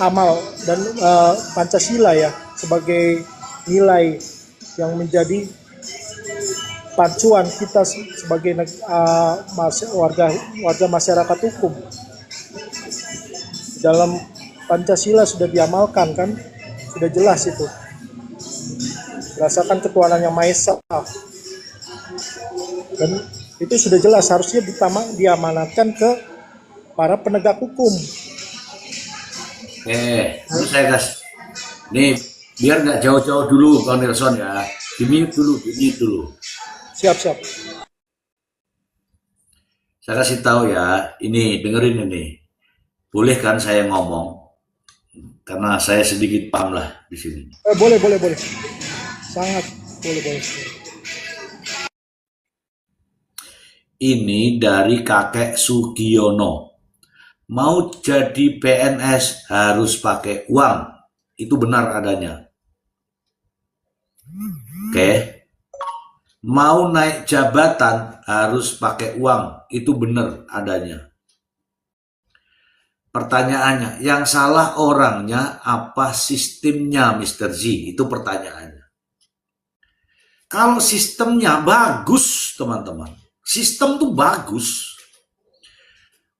Speaker 3: amal dan Pancasila ya sebagai nilai yang menjadi pacuan kita sebagai warga masyarakat hukum. Dalam Pancasila sudah diamalkan kan, sudah jelas itu. Berdasarkan ketuhanan yang Maha Esa. Dan itu sudah jelas harusnya diamanatkan ke para penegak hukum.
Speaker 1: Ini saya kasih. Nih, biar nggak jauh-jauh dulu, Bang Nelson ya. Ini dulu.
Speaker 3: Siap.
Speaker 1: Saya kasih tahu ya, ini dengerin ini. Boleh kan saya ngomong? Karena saya sedikit paham lah di sini.
Speaker 3: Boleh. Sangat boleh.
Speaker 1: Ini dari kakek Sugiono. Mau jadi PNS harus pakai uang. Itu benar adanya. Oke. Mau naik jabatan harus pakai uang. Itu benar adanya. Pertanyaannya, yang salah orangnya apa sistemnya, Mr. Z? Itu pertanyaannya. Kalau sistemnya bagus, teman-teman. Sistem tuh bagus.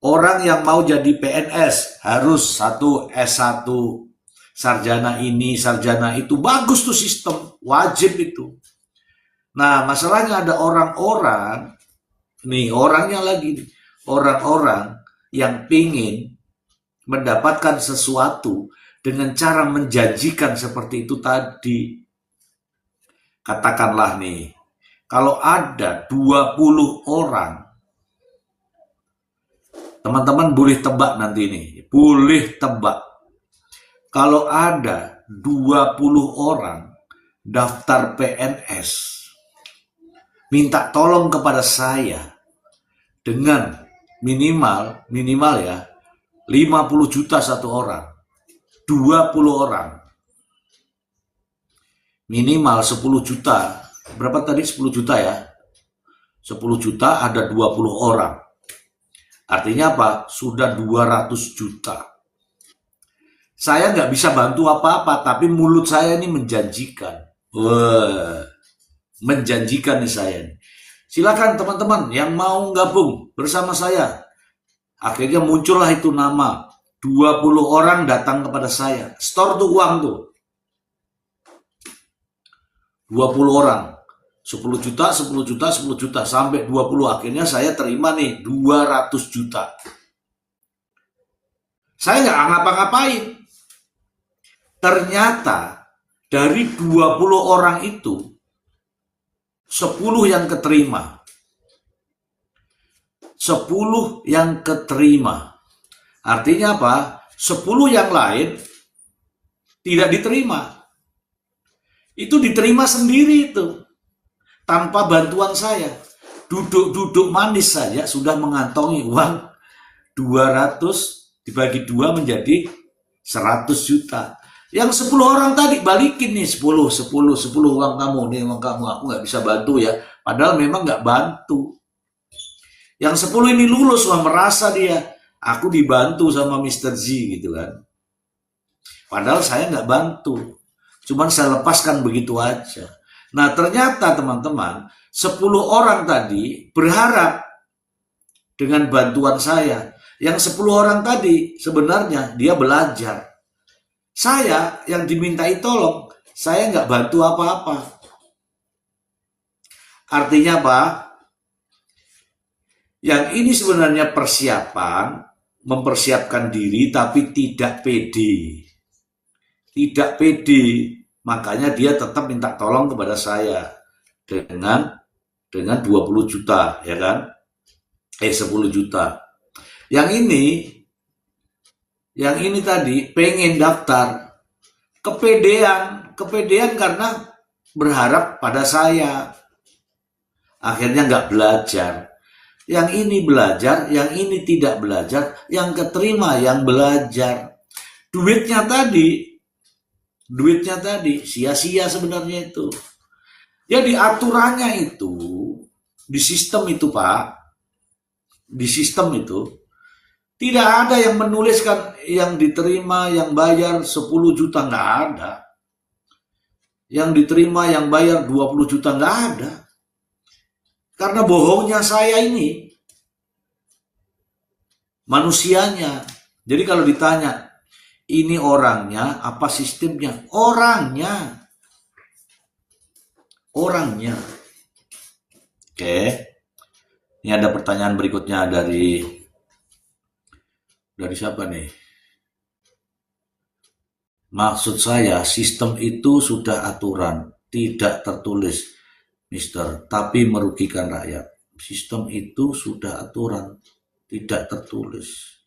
Speaker 1: Orang yang mau jadi PNS harus satu S1, sarjana ini, sarjana itu. Bagus tuh sistem, wajib itu. Nah, masalahnya ada orang-orang, nih orangnya lagi, orang-orang yang pingin mendapatkan sesuatu dengan cara menjanjikan seperti itu tadi. Katakanlah nih, kalau ada 20 orang, teman-teman boleh tebak nanti nih, boleh tebak. Kalau ada 20 orang daftar PNS, minta tolong kepada saya dengan minimal ya, 50 juta satu orang, 20 orang, minimal 10 juta, berapa tadi 10 juta ya, 10 juta ada 20 orang, artinya apa? Sudah 200 juta. Saya nggak bisa bantu apa-apa, tapi mulut saya ini menjanjikan. Menjanjikan nih saya. Silakan teman-teman yang mau gabung bersama saya. Akhirnya muncullah itu nama. 20 orang datang kepada saya. Store tuh uang tuh. 20 orang. 10 juta, 10 juta, 10 juta. Sampai 20. Akhirnya saya terima nih 200 juta. Saya nggak ngapa-ngapain. Ternyata dari 20 orang itu 10 yang keterima. 10 yang keterima. Artinya apa? 10 yang lain tidak diterima. Itu diterima sendiri itu. Tanpa bantuan saya. Duduk-duduk manis saja sudah mengantongi uang 200 dibagi 2 menjadi 100 juta. Yang 10 orang tadi balikin nih 10 uang kamu, nih uang kamu, aku nggak bisa bantu ya. Padahal memang nggak bantu. Yang 10 ini lulus, wah merasa dia, aku dibantu sama Mr. Z gitu kan. Padahal saya nggak bantu. Cuman saya lepaskan begitu aja. Nah ternyata teman-teman, 10 orang tadi berharap dengan bantuan saya. Yang 10 orang tadi sebenarnya dia belajar. Saya yang dimintai tolong, saya nggak bantu apa-apa. Artinya apa? Yang ini sebenarnya persiapan, mempersiapkan diri tapi tidak pede. Tidak pede, makanya dia tetap minta tolong kepada saya dengan 20 juta, ya kan? 10 juta. Yang ini tadi pengen daftar, kepedean karena berharap pada saya. Akhirnya nggak belajar. Yang ini belajar, yang ini tidak belajar, yang keterima yang belajar. Duitnya tadi sia-sia sebenarnya itu. Jadi aturannya itu, di sistem itu Pak, di sistem itu, tidak ada yang menuliskan yang diterima, yang bayar 10 juta, nggak ada. Yang diterima, yang bayar 20 juta, nggak ada. Karena bohongnya saya ini, manusianya. Jadi kalau ditanya, ini orangnya, apa sistemnya? Orangnya. Oke. Ini ada pertanyaan berikutnya dari siapa nih? Maksud saya, sistem itu sudah aturan, tidak tertulis, Mister, tapi merugikan rakyat. Sistem itu sudah aturan, tidak tertulis.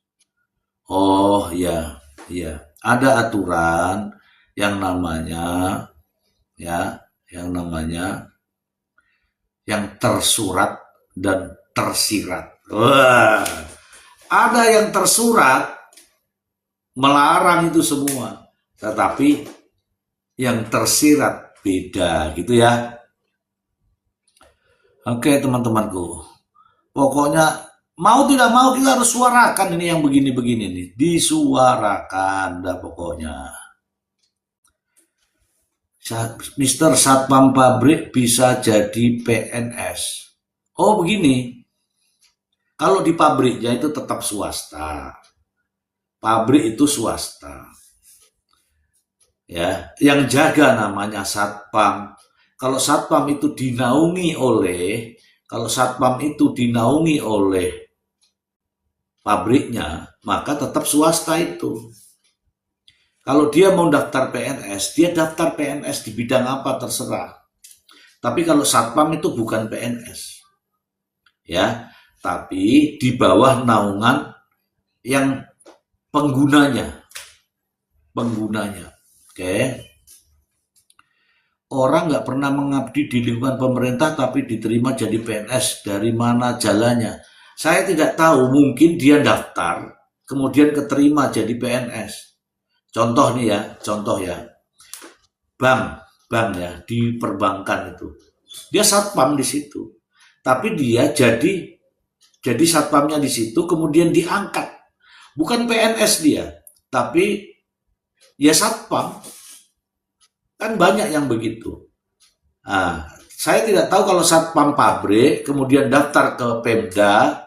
Speaker 1: Oh ya, ya. Ada aturan yang namanya yang tersurat dan tersirat. Wah, ada yang tersurat melarang itu semua, tetapi yang tersirat beda gitu ya. Oke teman-temanku, pokoknya mau tidak mau kita harus suarakan ini yang begini-begini nih, disuarakan dah pokoknya. Mister Satpam pabrik bisa jadi PNS. Oh begini, kalau di pabriknya itu tetap swasta, pabrik itu swasta. Ya, yang jaga namanya satpam. Kalau satpam itu dinaungi oleh pabriknya, maka tetap swasta itu. Kalau dia mau daftar PNS, dia daftar PNS di bidang apa terserah. Tapi kalau satpam itu bukan PNS, ya, tapi di bawah naungan yang penggunanya. Oke. Orang nggak pernah mengabdi di lingkungan pemerintah tapi diterima jadi PNS. Dari mana jalannya? Saya tidak tahu, mungkin dia daftar, kemudian keterima jadi PNS. Contoh ya. Bank ya, di perbankan itu. Dia satpam di situ. Tapi dia jadi satpamnya di situ, kemudian diangkat. Bukan PNS dia, tapi ya satpam. Kan banyak yang begitu. Nah, saya tidak tahu kalau satpam pabrik kemudian daftar ke Pemda,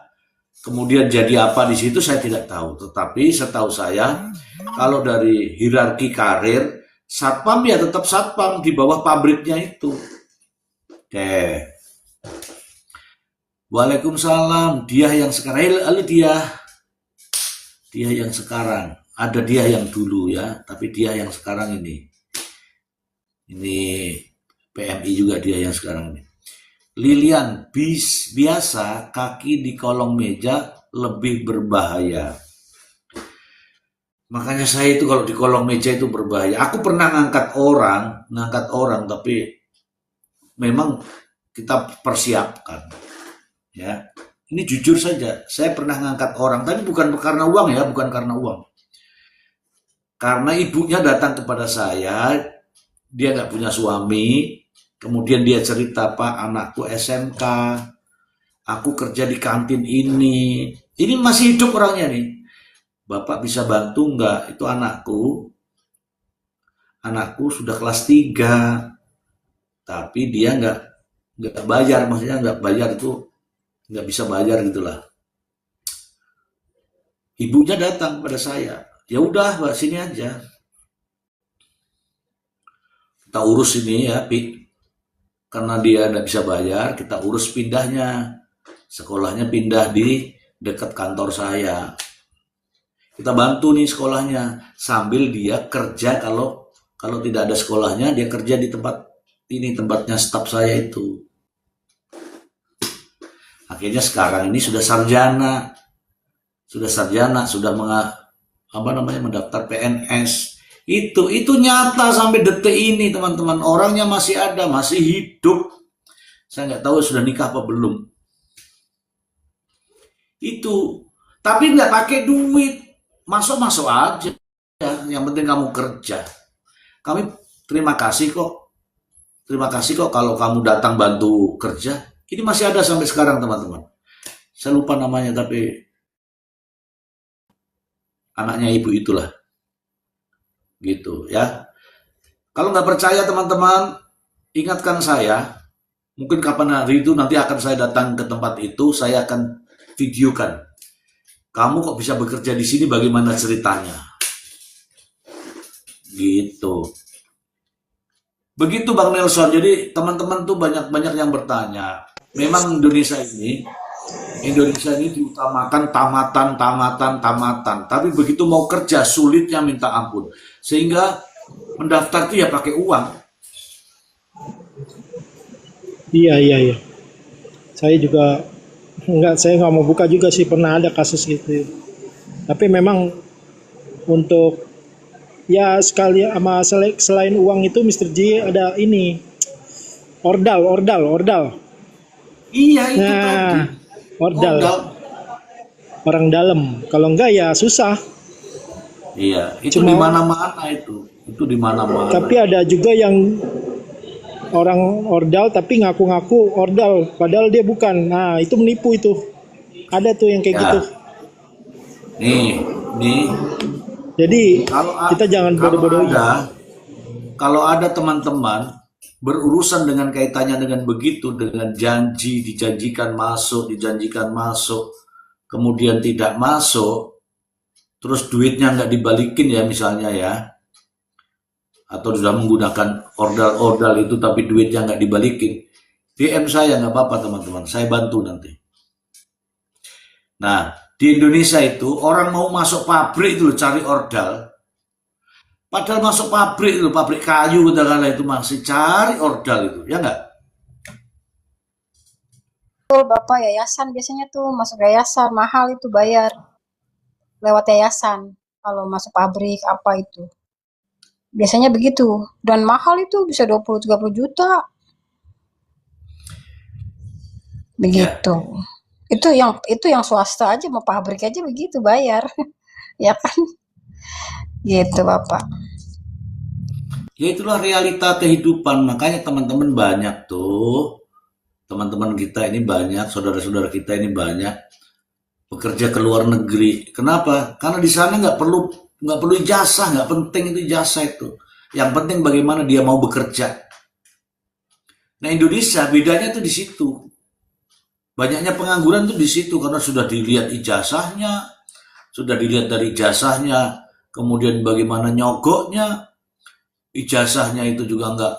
Speaker 1: kemudian jadi apa di situ saya tidak tahu. Tetapi setahu saya kalau dari hierarki karir, satpam ya tetap satpam di bawah pabriknya itu. Oke. Waalaikumsalam. Dia yang sekarang, dia yang sekarang. Ada dia yang dulu ya, tapi dia yang sekarang ini. Ini PMI juga dia yang sekarang ini. Lilian, biasa kaki di kolong meja lebih berbahaya. Makanya saya itu kalau di kolong meja itu berbahaya. Aku pernah ngangkat orang, tapi memang kita persiapkan. Ya, ini jujur saja, saya pernah ngangkat orang, tapi bukan karena uang ya, bukan karena uang. Karena ibunya datang kepada saya. Dia nggak punya suami, kemudian dia cerita, Pak, anakku SMK, aku kerja di kantin ini masih hidup orangnya nih, Bapak bisa bantu nggak? Itu anakku sudah kelas 3, tapi dia nggak bayar, maksudnya nggak bayar itu nggak bisa bayar gitulah. Ibunya datang pada saya, ya udah Mbak, sini aja. Kita urus ini ya, karena dia tidak bisa bayar, kita urus pindahnya. Sekolahnya pindah di dekat kantor saya. Kita bantu nih sekolahnya, sambil dia kerja kalau tidak ada sekolahnya, dia kerja di tempatnya staf saya itu. Akhirnya sekarang ini sudah sarjana, sudah mendaftar PNS. Itu nyata sampai detik ini teman-teman, orangnya masih ada, masih hidup. Saya nggak tahu sudah nikah apa belum. Itu, tapi nggak pakai duit, masuk aja. Yang penting kamu kerja. Kami terima kasih kok kalau kamu datang bantu kerja. Ini masih ada sampai sekarang teman-teman. Saya lupa namanya tapi anaknya ibu itulah. Gitu ya. Kalau nggak percaya teman-teman, ingatkan saya. Mungkin kapan hari itu nanti akan saya datang ke tempat itu, saya akan videokan. Kamu kok bisa bekerja di sini, bagaimana ceritanya? Gitu. Begitu Bang Nelson. Jadi teman-teman tuh banyak yang bertanya. Memang Indonesia ini Indonesia ini diutamakan tamatan, tamatan, tamatan. Tapi begitu mau kerja sulitnya minta ampun. Sehingga mendaftar itu ya pakai uang.
Speaker 3: Iya, iya, iya. Saya juga saya nggak mau buka juga sih, pernah ada kasus gitu. Tapi memang untuk ya sekali sama selain uang itu Mr. J ada ini ordal, ordal, ordal.
Speaker 1: Iya itu tadi.
Speaker 3: Nah, ordal
Speaker 1: Modal.
Speaker 3: orang dalam. Kalau enggak ya susah.
Speaker 1: Iya, itu di
Speaker 3: Cuma
Speaker 1: mana-mana itu. Itu di mana-mana.
Speaker 3: tapi ada juga yang orang ordal tapi ngaku-ngaku ordal padahal dia bukan. Nah, itu menipu itu. Ada tuh yang kayak
Speaker 1: Ya,
Speaker 3: gitu.
Speaker 1: nih,
Speaker 3: Jadi
Speaker 1: kalau
Speaker 3: kita jangan bodoh-bodohin.
Speaker 1: kalau ada teman-teman berurusan dengan kaitannya dengan begitu, dengan janji, dijanjikan masuk, kemudian tidak masuk, terus duitnya nggak dibalikin ya misalnya ya, atau sudah menggunakan ordal-ordal itu tapi duitnya nggak dibalikin, DM saya nggak apa-apa teman-teman, saya bantu nanti. Nah, di Indonesia itu orang mau masuk pabrik itu loh, cari ordal. Padahal masuk pabrik itu, pabrik kayu katakanlah itu masih cari ordal itu, ya nggak?
Speaker 2: Betul, Bapak, yayasan biasanya tuh masuk yayasan mahal itu bayar lewat yayasan. Kalau masuk pabrik apa itu. Biasanya begitu. Dan mahal itu bisa 20-30 juta.
Speaker 1: Ya,
Speaker 2: Begitu. Itu yang swasta aja mau pabrik aja begitu bayar. Ya kan? Gitu, Bapak.
Speaker 1: ya itulah realita kehidupan. Makanya teman-teman banyak tuh, teman-teman kita ini banyak, saudara-saudara kita ini banyak bekerja ke luar negeri. Kenapa? Karena di sana nggak perlu ijazah, nggak penting itu ijazah itu. Yang penting bagaimana dia mau bekerja. Nah Indonesia bedanya tuh di situ. Banyaknya pengangguran tuh di situ karena sudah dilihat ijazahnya, sudah dilihat dari ijazahnya, kemudian bagaimana nyogoknya, ijazahnya itu juga nggak.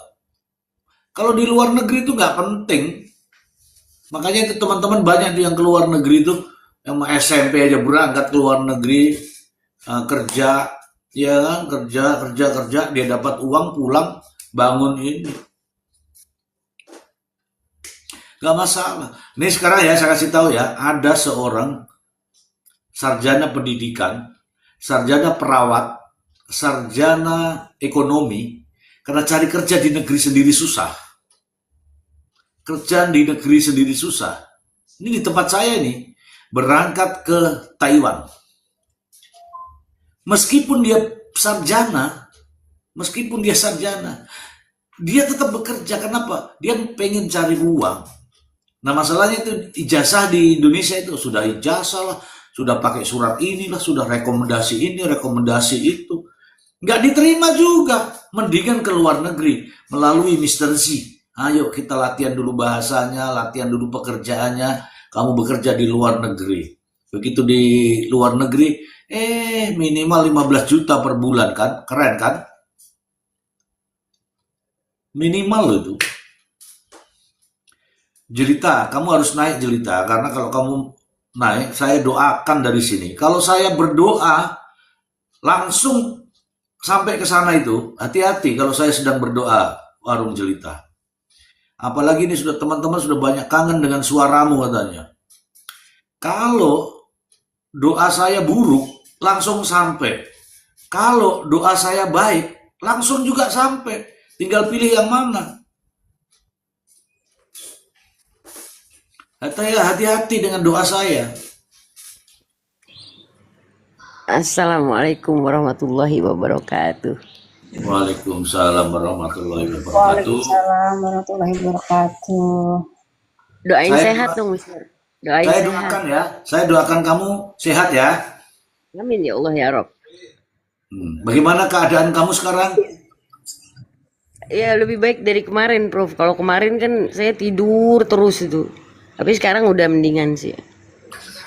Speaker 1: Kalau di luar negeri itu nggak penting. Makanya itu teman-teman banyak tuh yang ke luar negeri itu yang mau SMP aja berangkat ke luar negeri kerja, ya kan, kerja, dia dapat uang pulang bangun ini, nggak masalah. Ini sekarang ya saya kasih tahu ya, ada seorang sarjana pendidikan, sarjana perawat, sarjana ekonomi, karena cari kerja di negeri sendiri susah. Kerjaan di negeri sendiri susah. Ini di tempat saya ini, berangkat ke Taiwan. Meskipun dia sarjana, dia tetap bekerja. Kenapa? Dia pengen cari uang. Nah masalahnya itu ijazah di Indonesia itu sudah ijazah lah, sudah pakai surat inilah, sudah rekomendasi ini, rekomendasi itu. Nggak diterima juga. Mendingan ke luar negeri melalui Mr. Z. Ayo kita latihan dulu bahasanya, latihan dulu pekerjaannya. Kamu bekerja di luar negeri. Begitu di luar negeri, minimal 15 juta per bulan kan? Keren kan? Minimal itu. Jelita, kamu harus naik Jelita. Karena kalau kamu naik, saya doakan dari sini. Kalau saya berdoa, langsung sampai ke sana itu, hati-hati kalau saya sedang berdoa, Warung Jelita. Apalagi ini sudah teman-teman sudah banyak kangen dengan suaramu katanya. Kalau doa saya buruk, langsung sampai. Kalau doa saya baik, langsung juga sampai. Tinggal pilih yang mana. Hati-hati dengan doa saya.
Speaker 4: Assalamualaikum warahmatullahi wabarakatuh.
Speaker 1: Waalaikumsalam warahmatullahi wabarakatuh.
Speaker 2: Waalaikumsalam warahmatullahi wabarakatuh.
Speaker 4: Doain
Speaker 1: Saya
Speaker 4: sehat
Speaker 1: doa-
Speaker 4: dong, Mister. Doain
Speaker 1: Saya
Speaker 4: sehat.
Speaker 1: doakan ya. Saya doakan kamu sehat ya.
Speaker 4: Amin ya Allah ya Rob.
Speaker 1: Bagaimana keadaan kamu sekarang?
Speaker 4: Ya lebih baik dari kemarin, Prof. Kalau kemarin kan saya tidur terus itu. Tapi sekarang udah mendingan sih.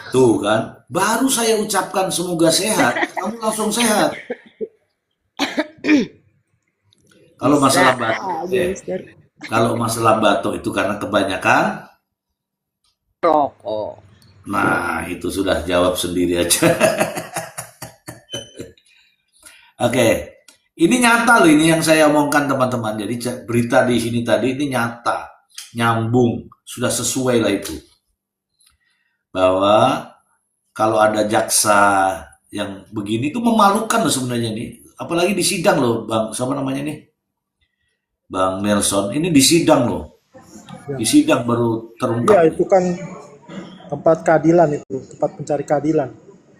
Speaker 1: Tuh kan. Baru saya ucapkan semoga sehat. Kamu langsung sehat. Kalau masalah batuk,
Speaker 4: aja, Mister.
Speaker 1: kalau masalah batuk itu karena kebanyakan
Speaker 4: Rokok.
Speaker 1: Nah, itu sudah jawab sendiri aja. Oke, ini nyata loh, ini yang saya omongkan teman-teman. Jadi berita di sini tadi ini nyata, nyambung, sudah sesuai lah itu. Bahwa kalau ada jaksa yang begini itu memalukan loh sebenarnya nih. Apalagi di sidang loh, Bang, sama namanya nih, Bang Nelson. Ini di sidang loh,
Speaker 3: Ya.
Speaker 1: di sidang baru
Speaker 3: Iya,
Speaker 1: terungkap.
Speaker 3: itu kan tempat keadilan itu, tempat mencari keadilan.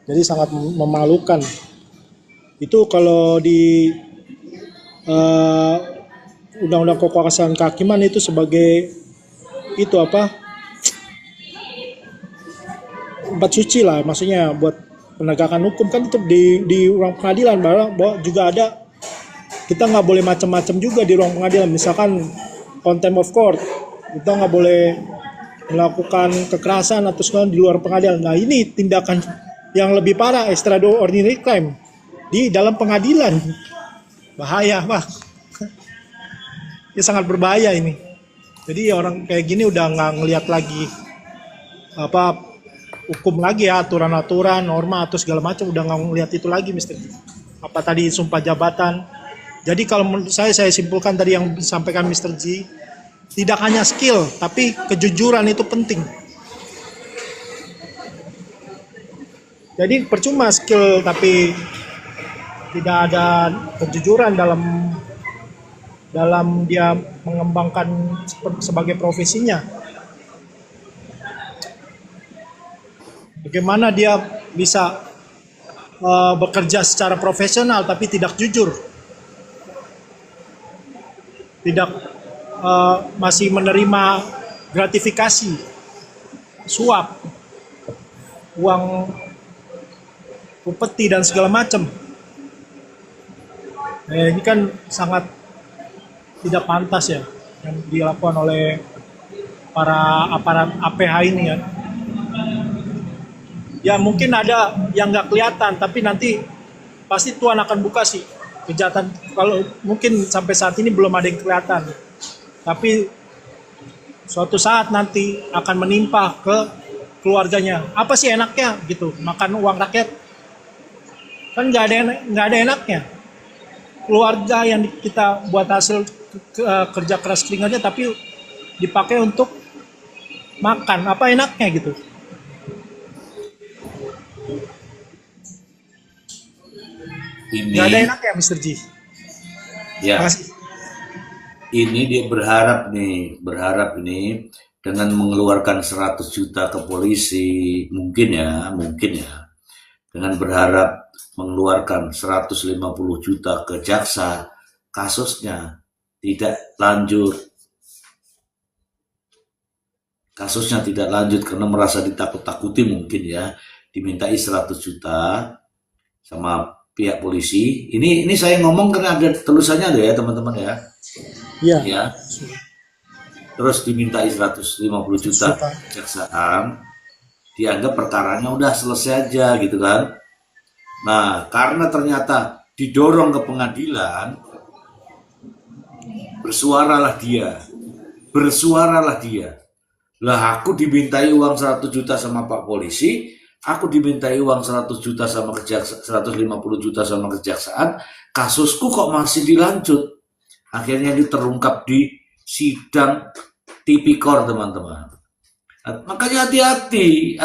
Speaker 3: Jadi sangat memalukan. Itu kalau di eh, Undang-Undang Kekuasaan Kehakiman itu sebagai itu apa? Tempat suci lah, maksudnya buat penegakan hukum kan itu di ruang pengadilan. Bahwa juga ada, kita nggak boleh macam-macam juga di ruang pengadilan. Misalkan contempt of court, kita nggak boleh melakukan kekerasan atau segala di luar pengadilan. Nah, ini tindakan yang lebih parah, extraordinary crime di dalam pengadilan. Bahaya, Pak. Ini sangat berbahaya ini. Jadi orang kayak gini udah nggak ngelihat lagi apa hukum lagi ya, aturan-aturan, norma atau segala macam, udah nggak ngelihat itu lagi, Mister. Apa tadi sumpah jabatan. Jadi kalau menurut saya simpulkan tadi yang disampaikan Mr. G, tidak hanya skill, tapi kejujuran itu penting. Jadi percuma skill tapi tidak ada kejujuran dalam dia mengembangkan sebagai profesinya. Bagaimana dia bisa bekerja secara profesional tapi tidak jujur, tidak masih menerima gratifikasi, suap, uang upeti dan segala macam. Ini kan sangat tidak pantas ya yang dilakukan oleh para aparat APH ini ya. Ya mungkin ada yang nggak kelihatan, tapi nanti pasti Tuhan akan buka sih kejahatan. Kalau mungkin sampai saat ini belum ada yang kelihatan, tapi suatu saat nanti akan menimpa ke keluarganya. Apa sih enaknya gitu, makan uang rakyat? Kan nggak ada enaknya. Keluarga yang kita buat hasil kerja keras keringatnya, tapi dipakai untuk makan. Apa enaknya gitu? Nggak ada
Speaker 1: Ini
Speaker 3: enaknya, Mr. G.
Speaker 1: ya,
Speaker 3: Makasih.
Speaker 1: ini dia berharap nih dengan mengeluarkan 100 juta ke polisi, mungkin ya, dengan berharap mengeluarkan 150 juta ke jaksa, kasusnya tidak lanjut. Kasusnya tidak lanjut karena merasa ditakut-takuti mungkin ya, dimintai 100 juta sama pihak polisi. Ini saya ngomong karena ada tulisannya ada ya teman-teman ya.
Speaker 3: Iya.
Speaker 1: Ya. Terus dimintai 150 juta kejaksaan, dianggap perkaranya udah selesai aja gitu kan. Nah, karena ternyata didorong ke pengadilan, bersuaralah dia. Lah aku dimintai uang 100 juta sama Pak Polisi, aku dimintai uang 100 juta sama 150 juta sama kejaksaan, kasusku kok masih dilanjut. Akhirnya itu terungkap di sidang tipikor, teman-teman. Makanya hati-hati,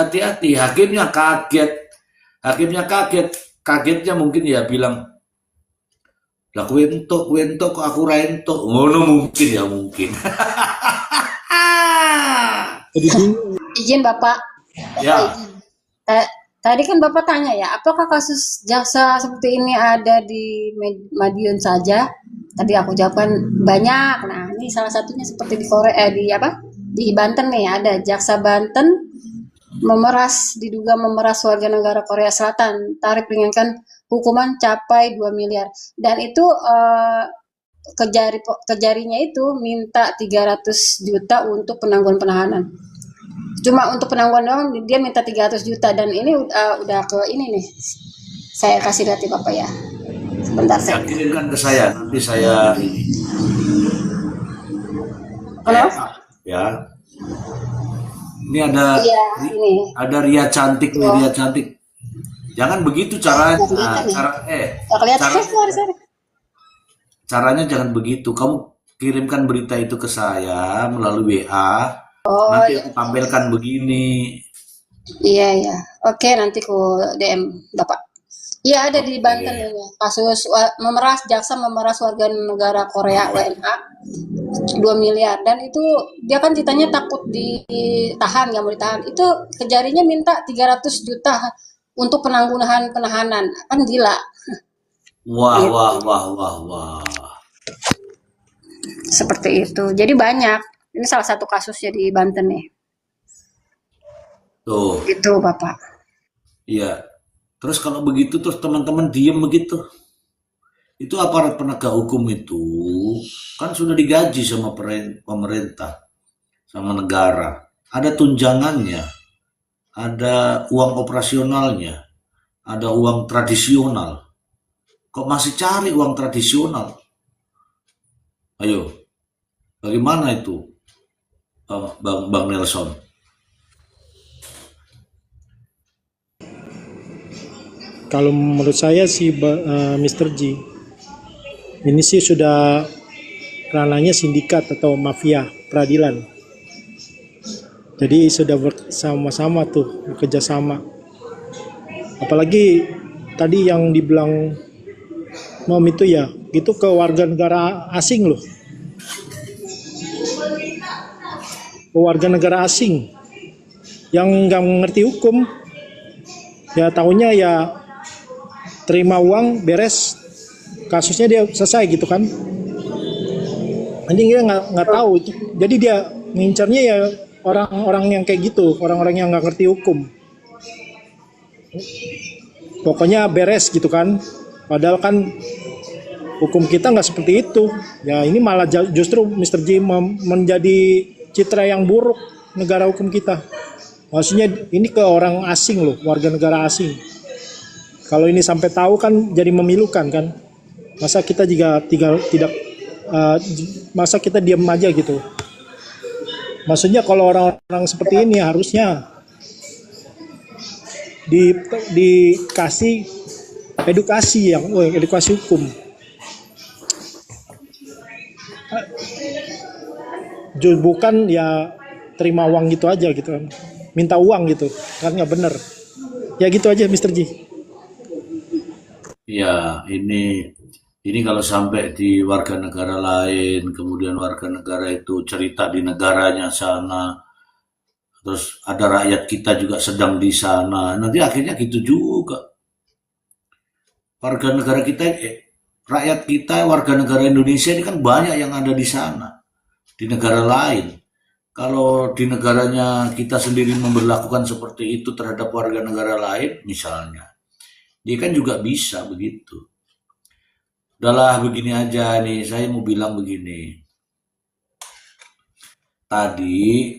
Speaker 1: hakimnya kaget. Kagetnya mungkin ya bilang, lah kowe entuk kok aku ra entuk. Ngono mungkin.
Speaker 3: Jadi bingung.
Speaker 2: Izin Bapak.
Speaker 1: Ya.
Speaker 2: Tadi kan Bapak tanya ya, apakah kasus jaksa seperti ini ada di Madiun saja? Tadi aku jawabkan banyak. Nah, ini salah satunya seperti di Banten nih, ada jaksa Banten diduga memeras warga negara Korea Selatan, tarif ringankan hukuman capai 2 miliar. Dan itu kejarinya itu minta 300 juta untuk penangguhan penahanan. Cuma untuk penangguhan doang dia minta 300 juta, dan ini udah ke ini nih. Saya kasih lihat ya Bapak ya. Sebentar saya.
Speaker 1: Kirimkan ke saya, nanti saya ini.
Speaker 2: Halo?
Speaker 1: Ya. Ini ada
Speaker 2: Iya, ini.
Speaker 1: Ria Cantik nih, Ria Cantik. Jangan begitu caranya.
Speaker 2: Nggak kelihatan ya? Nggak kelihatan.
Speaker 1: Cara,
Speaker 2: Sorry.
Speaker 1: caranya jangan begitu. Kamu kirimkan berita itu ke saya melalui WA.
Speaker 2: Oh,
Speaker 1: Nanti
Speaker 2: iya.
Speaker 1: aku tampilkan begini.
Speaker 2: Iya. Oke, nanti ku DM Bapak. Iya, ada di Banten ini. Kasus jaksa memeras warga negara Korea WNA 2 miliar. Dan itu dia kan ceritanya takut ditahan, nggak mau ditahan. Itu Kejarinya minta 300 juta untuk penahanan. Kan gila.
Speaker 1: Wah.
Speaker 2: Seperti itu. Jadi banyak. Ini salah satu kasusnya di Banten nih.
Speaker 1: Tuh,
Speaker 2: Gitu, Bapak.
Speaker 1: iya. Terus kalau begitu terus teman-teman diem begitu. Itu aparat penegak hukum itu kan sudah digaji sama pemerintah, sama negara. Ada tunjangannya, ada uang operasionalnya, ada uang tradisional. Kok masih cari uang tradisional? Ayo, bagaimana itu, Bang Nelson?
Speaker 3: Kalau menurut saya sih Mr. G, ini sih sudah ranahnya sindikat atau mafia peradilan. Jadi sudah bersama-sama tuh, bekerja sama. Apalagi tadi yang dibilang Mom itu ya, itu ke warga negara asing loh. Ke warga negara asing yang nggak mengerti hukum, ya tahunya ya terima uang beres, kasusnya dia selesai gitu kan. Anjing dia nggak tahu itu. Jadi dia ngincarnya ya orang-orang yang kayak gitu, orang-orang yang nggak ngerti hukum. Pokoknya beres gitu kan. Padahal kan hukum kita nggak seperti itu. Ya ini malah justru Mr. J menjadi citra yang buruk negara hukum kita. Maksudnya ini ke orang asing loh, warga negara asing. Kalau ini sampai tahu kan jadi memilukan kan. Masa kita juga masa kita diam aja gitu. Maksudnya kalau orang-orang seperti ini harusnya dikasih edukasi edukasi hukum. Bukan ya terima uang gitu aja gitu kan. Minta uang gitu kan nggak bener. Ya gitu aja Mr. J.
Speaker 1: Ya, ini kalau sampai di warga negara lain, kemudian warga negara itu cerita di negaranya sana, terus ada rakyat kita juga sedang di sana, nanti akhirnya gitu juga. Warga negara kita, rakyat kita, warga negara Indonesia ini kan banyak yang ada di sana, di negara lain. Kalau di negaranya kita sendiri memberlakukan seperti itu terhadap warga negara lain, misalnya, dia kan juga bisa begitu. Udahlah begini aja nih, saya mau bilang begini. Tadi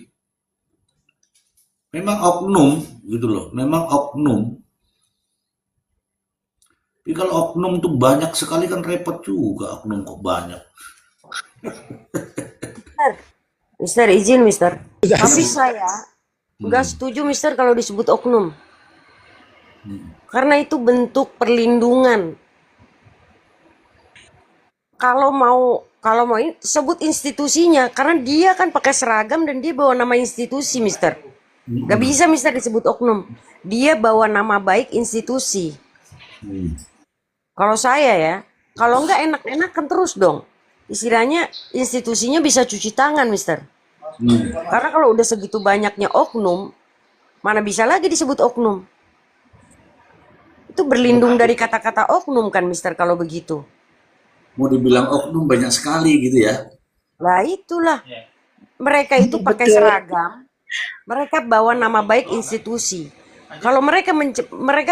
Speaker 1: memang oknum gitu loh, memang oknum. Tapi kalau oknum tuh banyak sekali kan repot juga, oknum kok banyak.
Speaker 4: Mister izin Mister. Tapi saya nggak setuju Mister kalau disebut oknum. Karena itu bentuk perlindungan. Kalau mau sebut institusinya, karena dia kan pakai seragam dan dia bawa nama institusi, Mister. Gak bisa Mister disebut oknum. Dia bawa nama baik institusi. Kalau saya ya, kalau nggak enak-enakan terus dong. Istilahnya institusinya bisa cuci tangan, Mister. Karena kalau udah segitu banyaknya oknum, mana bisa lagi disebut oknum? Itu berlindung dari kata-kata oknum kan, Mister, kalau begitu.
Speaker 1: Mau dibilang oknum banyak sekali gitu ya.
Speaker 4: Lah itulah. Mereka itu pakai seragam, mereka bawa nama baik institusi. Kalau mereka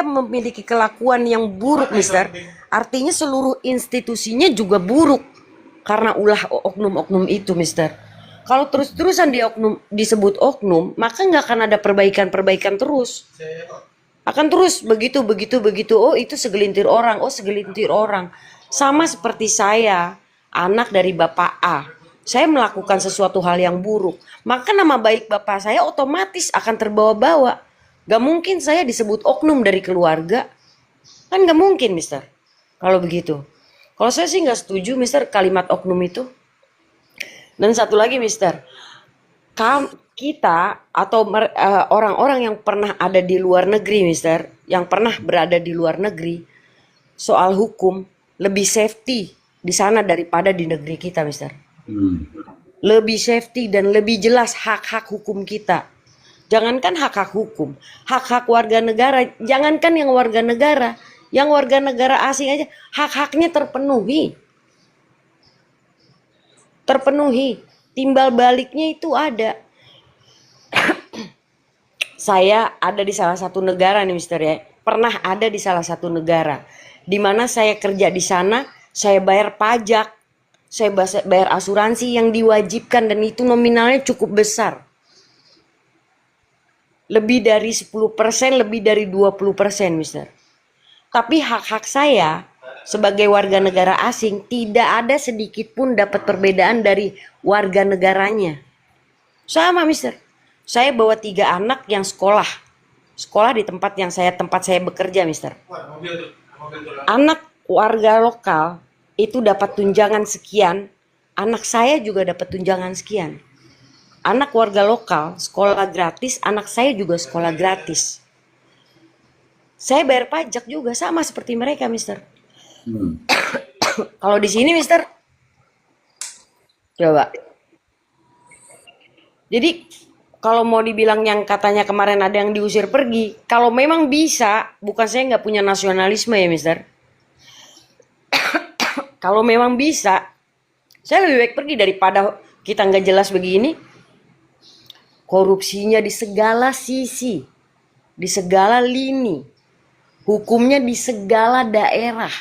Speaker 4: memiliki kelakuan yang buruk, Mister, artinya seluruh institusinya juga buruk karena ulah oknum-oknum itu, Mister. Kalau terus-terusan disebut oknum, maka nggak akan ada perbaikan-perbaikan terus. Akan terus begitu. Oh itu segelintir orang, Sama seperti saya, anak dari Bapak A. saya melakukan sesuatu hal yang buruk, maka nama baik bapak saya otomatis akan terbawa-bawa. Gak mungkin saya disebut oknum dari keluarga. Kan gak mungkin, Mister. Kalau begitu. Kalau saya sih gak setuju, Mister, kalimat oknum itu. Dan satu lagi, Mister. Kita atau orang-orang yang pernah ada di luar negeri, Mister, yang pernah berada di luar negeri, soal hukum lebih safety di sana daripada di negeri kita, Mister. Lebih safety dan lebih jelas hak-hak hukum kita. Jangankan hak-hak hukum, hak-hak warga negara, jangankan yang warga negara asing aja hak-haknya terpenuhi. Timbal baliknya itu ada. Saya ada di salah satu negara nih, Mister, ya. Pernah ada di salah satu negara di mana saya kerja di sana, saya bayar pajak, saya bayar asuransi yang diwajibkan, dan itu nominalnya cukup besar. Lebih dari 10%, lebih dari 20%, Mister. Tapi hak-hak saya sebagai warga negara asing tidak ada sedikit pun dapat perbedaan dari warga negaranya. Sama, Mister. Saya bawa 3 anak yang sekolah di tempat saya bekerja, Mister. Anak warga lokal itu dapat tunjangan sekian, anak saya juga dapat tunjangan sekian. Anak warga lokal sekolah gratis, anak saya juga sekolah gratis. Saya bayar pajak juga sama seperti mereka, Mister. Kalau di sini, Mister, coba. Jadi kalau mau dibilang yang katanya kemarin ada yang diusir pergi, kalau memang bisa, bukan saya nggak punya nasionalisme ya, Mister. Kalau memang bisa, saya lebih baik pergi daripada kita nggak jelas begini. Korupsinya di segala sisi, di segala lini, hukumnya di segala daerah.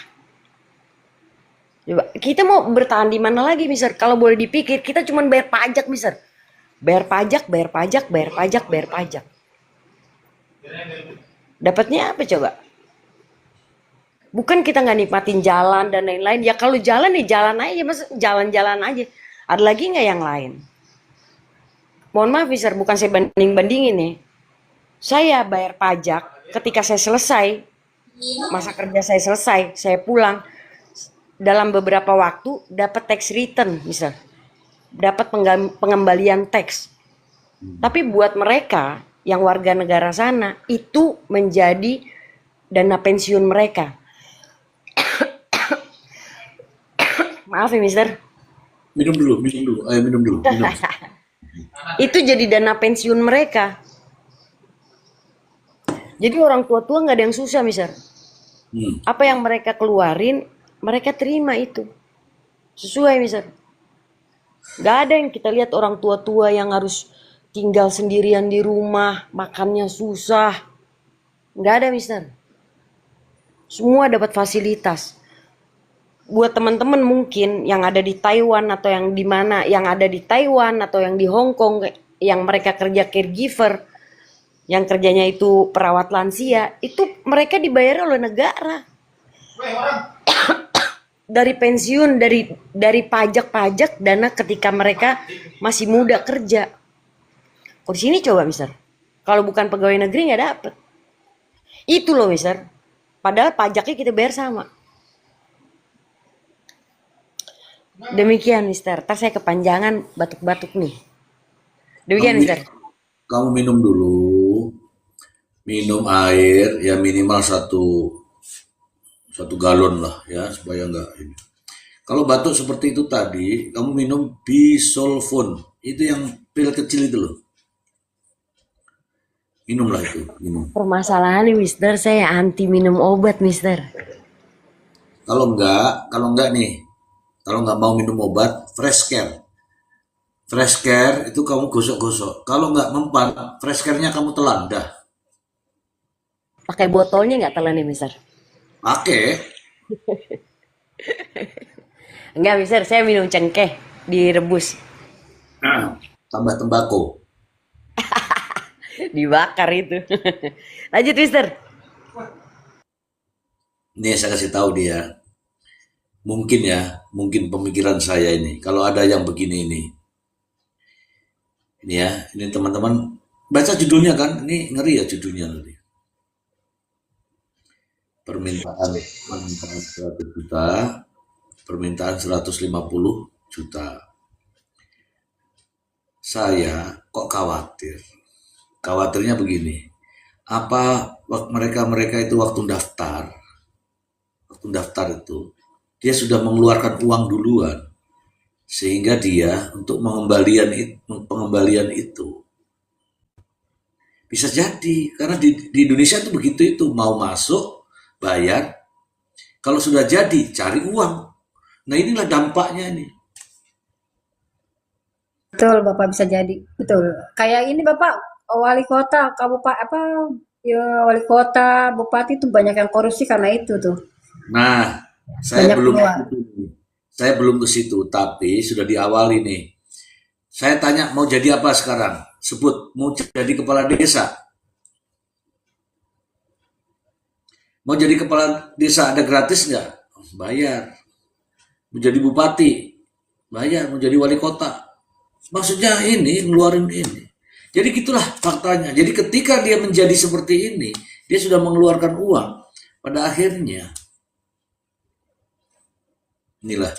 Speaker 4: Coba, kita mau bertahan di mana lagi, Mister? Kalau boleh dipikir, kita cuma bayar pajak, Mister. Bayar pajak. Dapatnya apa coba? Bukan kita nggak nikmatin jalan dan lain-lain. Ya kalau jalan ya jalan aja, mas, jalan-jalan aja. Ada lagi nggak yang lain? Mohon maaf, Mister, bukan saya banding-bandingin nih. Saya bayar pajak ketika saya selesai, masa kerja saya selesai, saya pulang. Dalam beberapa waktu dapat tax return, Mister. Dapat pengembalian tax. Tapi buat mereka yang warga negara sana, itu menjadi dana pensiun mereka. Maaf ya, Mister.
Speaker 1: Minum dulu. Ayo minum dulu.
Speaker 4: Itu jadi dana pensiun mereka. Jadi orang tua-tua nggak ada yang susah, Mister. Apa yang mereka keluarin, mereka terima itu. Sesuai, Mister. Gak ada yang kita lihat orang tua-tua yang harus tinggal sendirian di rumah, makannya susah. Gak ada, Mister. Semua dapat fasilitas. Buat teman-teman mungkin yang ada di Taiwan atau yang di mana, yang ada di Taiwan atau yang di Hong Kong, yang mereka kerja caregiver, yang kerjanya itu perawat lansia, itu mereka dibayar oleh negara. Dari pensiun, dari pajak-pajak, dana ketika mereka masih muda kerja. Kok di sini coba, Mister? Kalau bukan pegawai negeri nggak dapet. Itu loh, Mister. Padahal pajaknya kita bayar sama. Demikian, Mister. Ntar saya kepanjangan batuk-batuk nih. Demikian, Mister.
Speaker 1: Kamu minum dulu. Minum air ya minimal satu galon lah ya, supaya enggak ini. Kalau batuk seperti itu tadi, kamu minum bisolvon. Itu yang pil kecil itu loh. Minumlah itu, minum.
Speaker 4: Permasalahannya, Mister, saya anti minum obat, Mister.
Speaker 1: Kalau enggak nih, kalau enggak mau minum obat, fresh care. Fresh care itu kamu gosok-gosok. Kalau enggak mempan, fresh care-nya kamu telan dah.
Speaker 4: Pakai botolnya nggak telan nih, Mister?
Speaker 1: Pakai.
Speaker 4: Enggak, Mister, saya minum cengkeh direbus.
Speaker 1: Tambah tembakau.
Speaker 4: Dibakar itu. Lanjut, Mister.
Speaker 1: Ini saya kasih tahu dia. Mungkin ya, mungkin pemikiran saya ini. Kalau ada yang begini ini ya, ini teman-teman baca judulnya kan, ini ngeri ya judulnya nanti. Permintaan 100 juta, permintaan 150 juta. Saya kok khawatir. Khawatirnya begini, apa mereka itu waktu daftar itu, dia sudah mengeluarkan uang duluan, sehingga dia untuk pengembalian itu bisa jadi, karena di Indonesia itu begitu, itu mau masuk bayar, kalau sudah jadi cari uang. Nah inilah dampaknya ini.
Speaker 2: Betul, Bapak bisa jadi. Betul. Kayak ini Bapak wali kota, kabupaten apa ya wali kota, bupati itu banyak yang korupsi karena itu tuh.
Speaker 1: Nah, saya
Speaker 2: Banyak
Speaker 1: belum
Speaker 2: keluar.
Speaker 1: saya belum ke situ, tapi sudah diawali nih. Saya tanya mau jadi apa sekarang? Sebut, mau jadi kepala desa. Mau jadi kepala desa ada gratis nggak? Bayar. Mau jadi bupati, bayar. Mau jadi wali kota, maksudnya ini ngeluarin ini. Jadi gitulah faktanya. Jadi ketika dia menjadi seperti ini, dia sudah mengeluarkan uang. Pada akhirnya, inilah.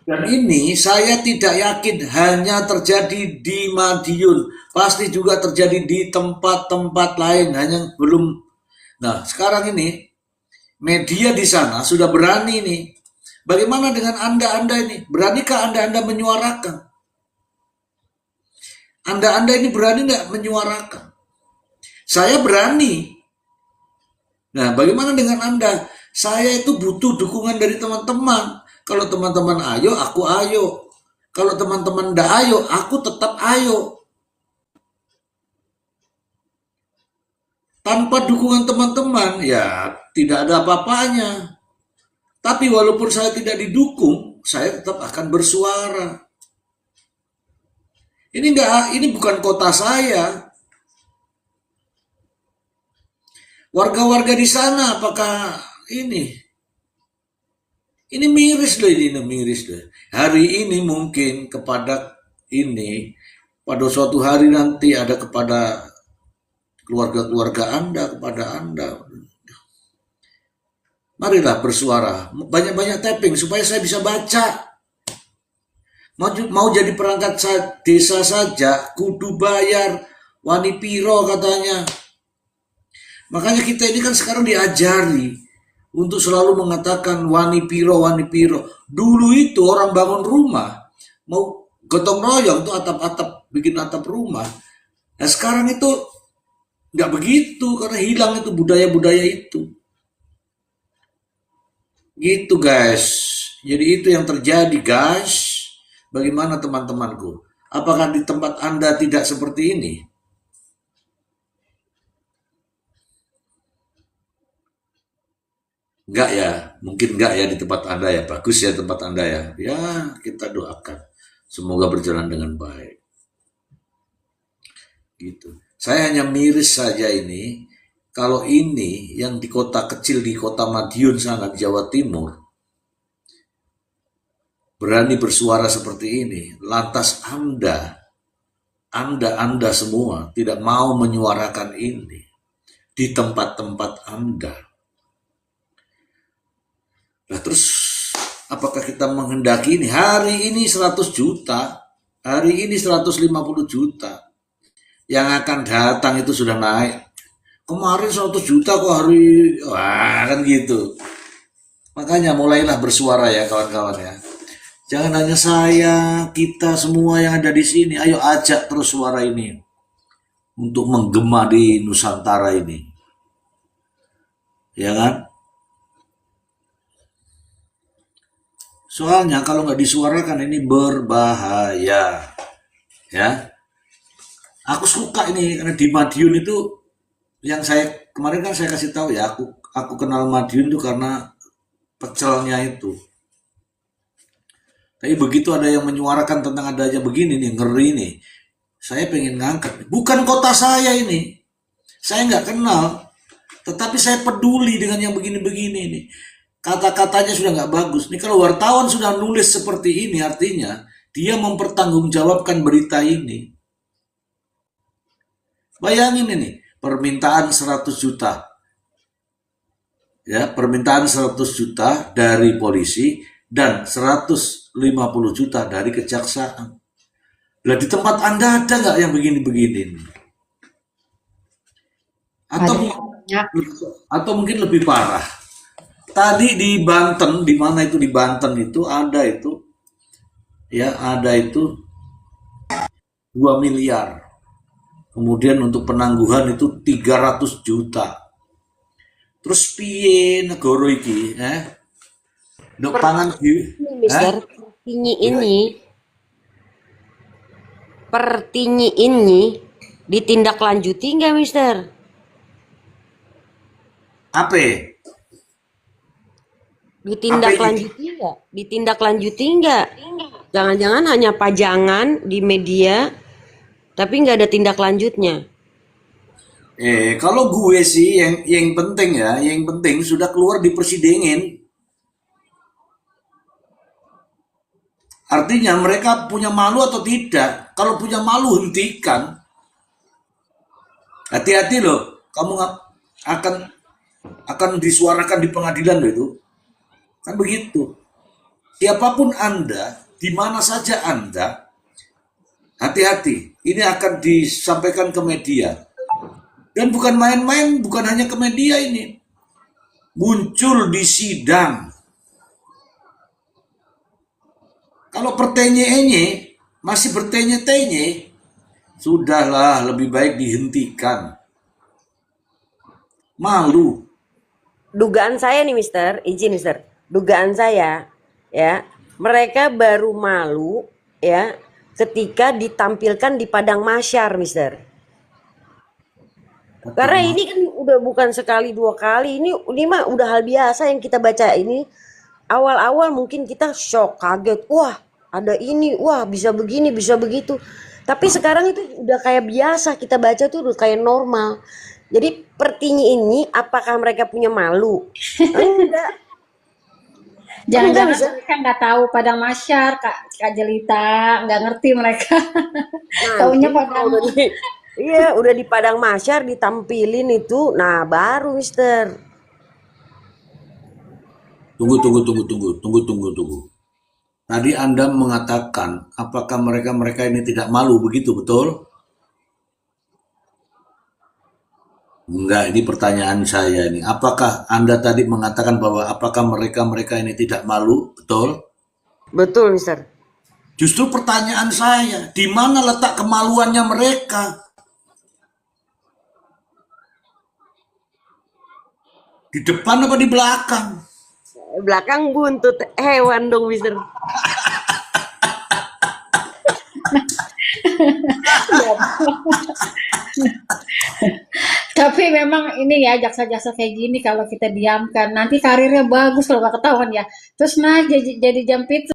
Speaker 1: Dan ini saya tidak yakin hanya terjadi di Madiun. Pasti juga terjadi di tempat-tempat lain. Hanya belum. Nah, sekarang ini media di sana sudah berani nih. Bagaimana dengan Anda ini? Beranikah Anda menyuarakan? Anda ini berani nggak menyuarakan? Saya berani. Nah, bagaimana dengan Anda? Saya itu butuh dukungan dari teman-teman. Kalau teman-teman ayo, aku ayo. Kalau teman-teman nggak ayo, aku tetap ayo. Tanpa dukungan teman-teman, ya tidak ada apa-apanya. Tapi walaupun saya tidak didukung, saya tetap akan bersuara. Ini bukan kota saya. Warga-warga di sana apakah ini miris loh, ini miris loh. Hari ini mungkin kepada ini, pada suatu hari nanti ada kepada keluarga-keluarga Anda, kepada Anda. Marilah bersuara, banyak-banyak tapping supaya saya bisa baca. Mau jadi perangkat desa saja, kudu bayar, wani piro katanya. Makanya kita ini kan sekarang diajari untuk selalu mengatakan wani piro, wani piro. Dulu itu orang bangun rumah, mau gotong royong tuh atap-atap, bikin atap rumah. Nah sekarang itu nggak begitu, karena hilang itu budaya-budaya itu. Gitu guys. Jadi itu yang terjadi guys. Bagaimana teman-temanku? Apakah di tempat Anda tidak seperti ini? Enggak ya, mungkin enggak ya di tempat Anda ya. Bagus ya tempat Anda ya. Ya, kita doakan. Semoga berjalan dengan baik. Gitu. Saya hanya miris saja ini. Kalau ini yang di kota kecil, di kota Madiun sana, di Jawa Timur, berani bersuara seperti ini, lantas Anda semua tidak mau menyuarakan ini di tempat-tempat Anda. Nah terus apakah kita menghendaki ini? Hari ini 100 juta, hari ini 150 juta. Yang akan datang itu sudah naik. Kemarin 100 juta kok hari, wah kan gitu. Makanya mulailah bersuara ya kawan-kawan ya. Jangan hanya saya, kita semua yang ada di sini. Ayo ajak terus suara ini untuk menggema di Nusantara ini. Ya kan? Soalnya kalau nggak disuarakan ini berbahaya. Ya. Aku suka ini karena di Madiun itu yang saya kemarin kan saya kasih tahu ya, aku kenal Madiun itu karena pecelnya itu. Tapi begitu ada yang menyuarakan tentang adanya begini nih, ngeri nih. Saya pengen ngangkat. Bukan kota saya ini. Saya nggak kenal. Tetapi saya peduli dengan yang begini-begini nih. kata-katanya sudah nggak bagus. Nih kalau wartawan sudah nulis seperti ini, artinya dia mempertanggungjawabkan berita ini. Bayangin ini, permintaan 100 juta. Ya, permintaan 100 juta dari polisi dan 150 juta dari kejaksaan. Lah di tempat Anda ada nggak yang begini-begini? Atau
Speaker 2: Ada banyak.
Speaker 1: atau mungkin lebih parah. Tadi di Banten, di mana itu di Banten itu ada itu, ya ada itu 2 miliar. Kemudian untuk penangguhan itu 300 juta. Terus piye negara iki, Dok pangan
Speaker 4: Ini, Mister, pertinyi ini ditindaklanjuti nggak, Mister?
Speaker 1: Apa?
Speaker 4: Ditindaklanjuti nggak? Ditindaklanjuti nggak? Jangan-jangan hanya pajangan di media, tapi nggak ada tindak lanjutnya.
Speaker 1: Kalau gue sih yang penting ya, yang penting sudah keluar di persidangan. Artinya mereka punya malu atau tidak? Kalau punya malu hentikan. Hati-hati loh, kamu akan disuarakan di pengadilan loh itu. Kan begitu. Siapapun Anda, di mana saja Anda, hati-hati. Ini akan disampaikan ke media. Dan bukan main-main, bukan hanya ke media ini. Muncul di sidang. Kalau pertanyaan masih bertanya-tanya, sudahlah lebih baik dihentikan. Malu.
Speaker 4: Dugaan saya nih, Mister, izin, Mister. Dugaan saya, ya, mereka baru malu, ya, ketika ditampilkan di padang mahsyar, Mister. Karena ini kan udah bukan sekali dua kali, ini mah udah hal biasa yang kita baca ini. Awal-awal mungkin kita shock, kaget, wah ada ini, wah bisa begini, bisa begitu. Tapi sekarang itu udah kayak biasa, kita baca tuh udah kayak normal. Jadi pertinyi ini, apakah mereka punya malu? Enggak.
Speaker 2: Jangan-jangan
Speaker 4: Bisa.
Speaker 2: mereka nggak tahu padang mahsyar, Kak Jelita, nggak ngerti mereka. Taunya padang.
Speaker 4: Iya, udah di padang mahsyar ditampilin itu, nah baru, Mister.
Speaker 1: Tunggu. Tadi Anda mengatakan, apakah mereka ini tidak malu, begitu betul? Enggak, ini pertanyaan saya ini. Apakah Anda tadi mengatakan bahwa apakah mereka ini tidak malu, betul?
Speaker 4: Betul, Mister.
Speaker 1: Justru pertanyaan saya, di mana letak kemaluannya mereka? Di depan apa di belakang?
Speaker 4: Belakang buntut hewan dong, Mister.
Speaker 2: Tapi memang ini ya jaksa-jaksa kayak gini kalau kita diamkan nanti karirnya bagus kalau nggak ketahuan ya. Terus nah jadi jam itu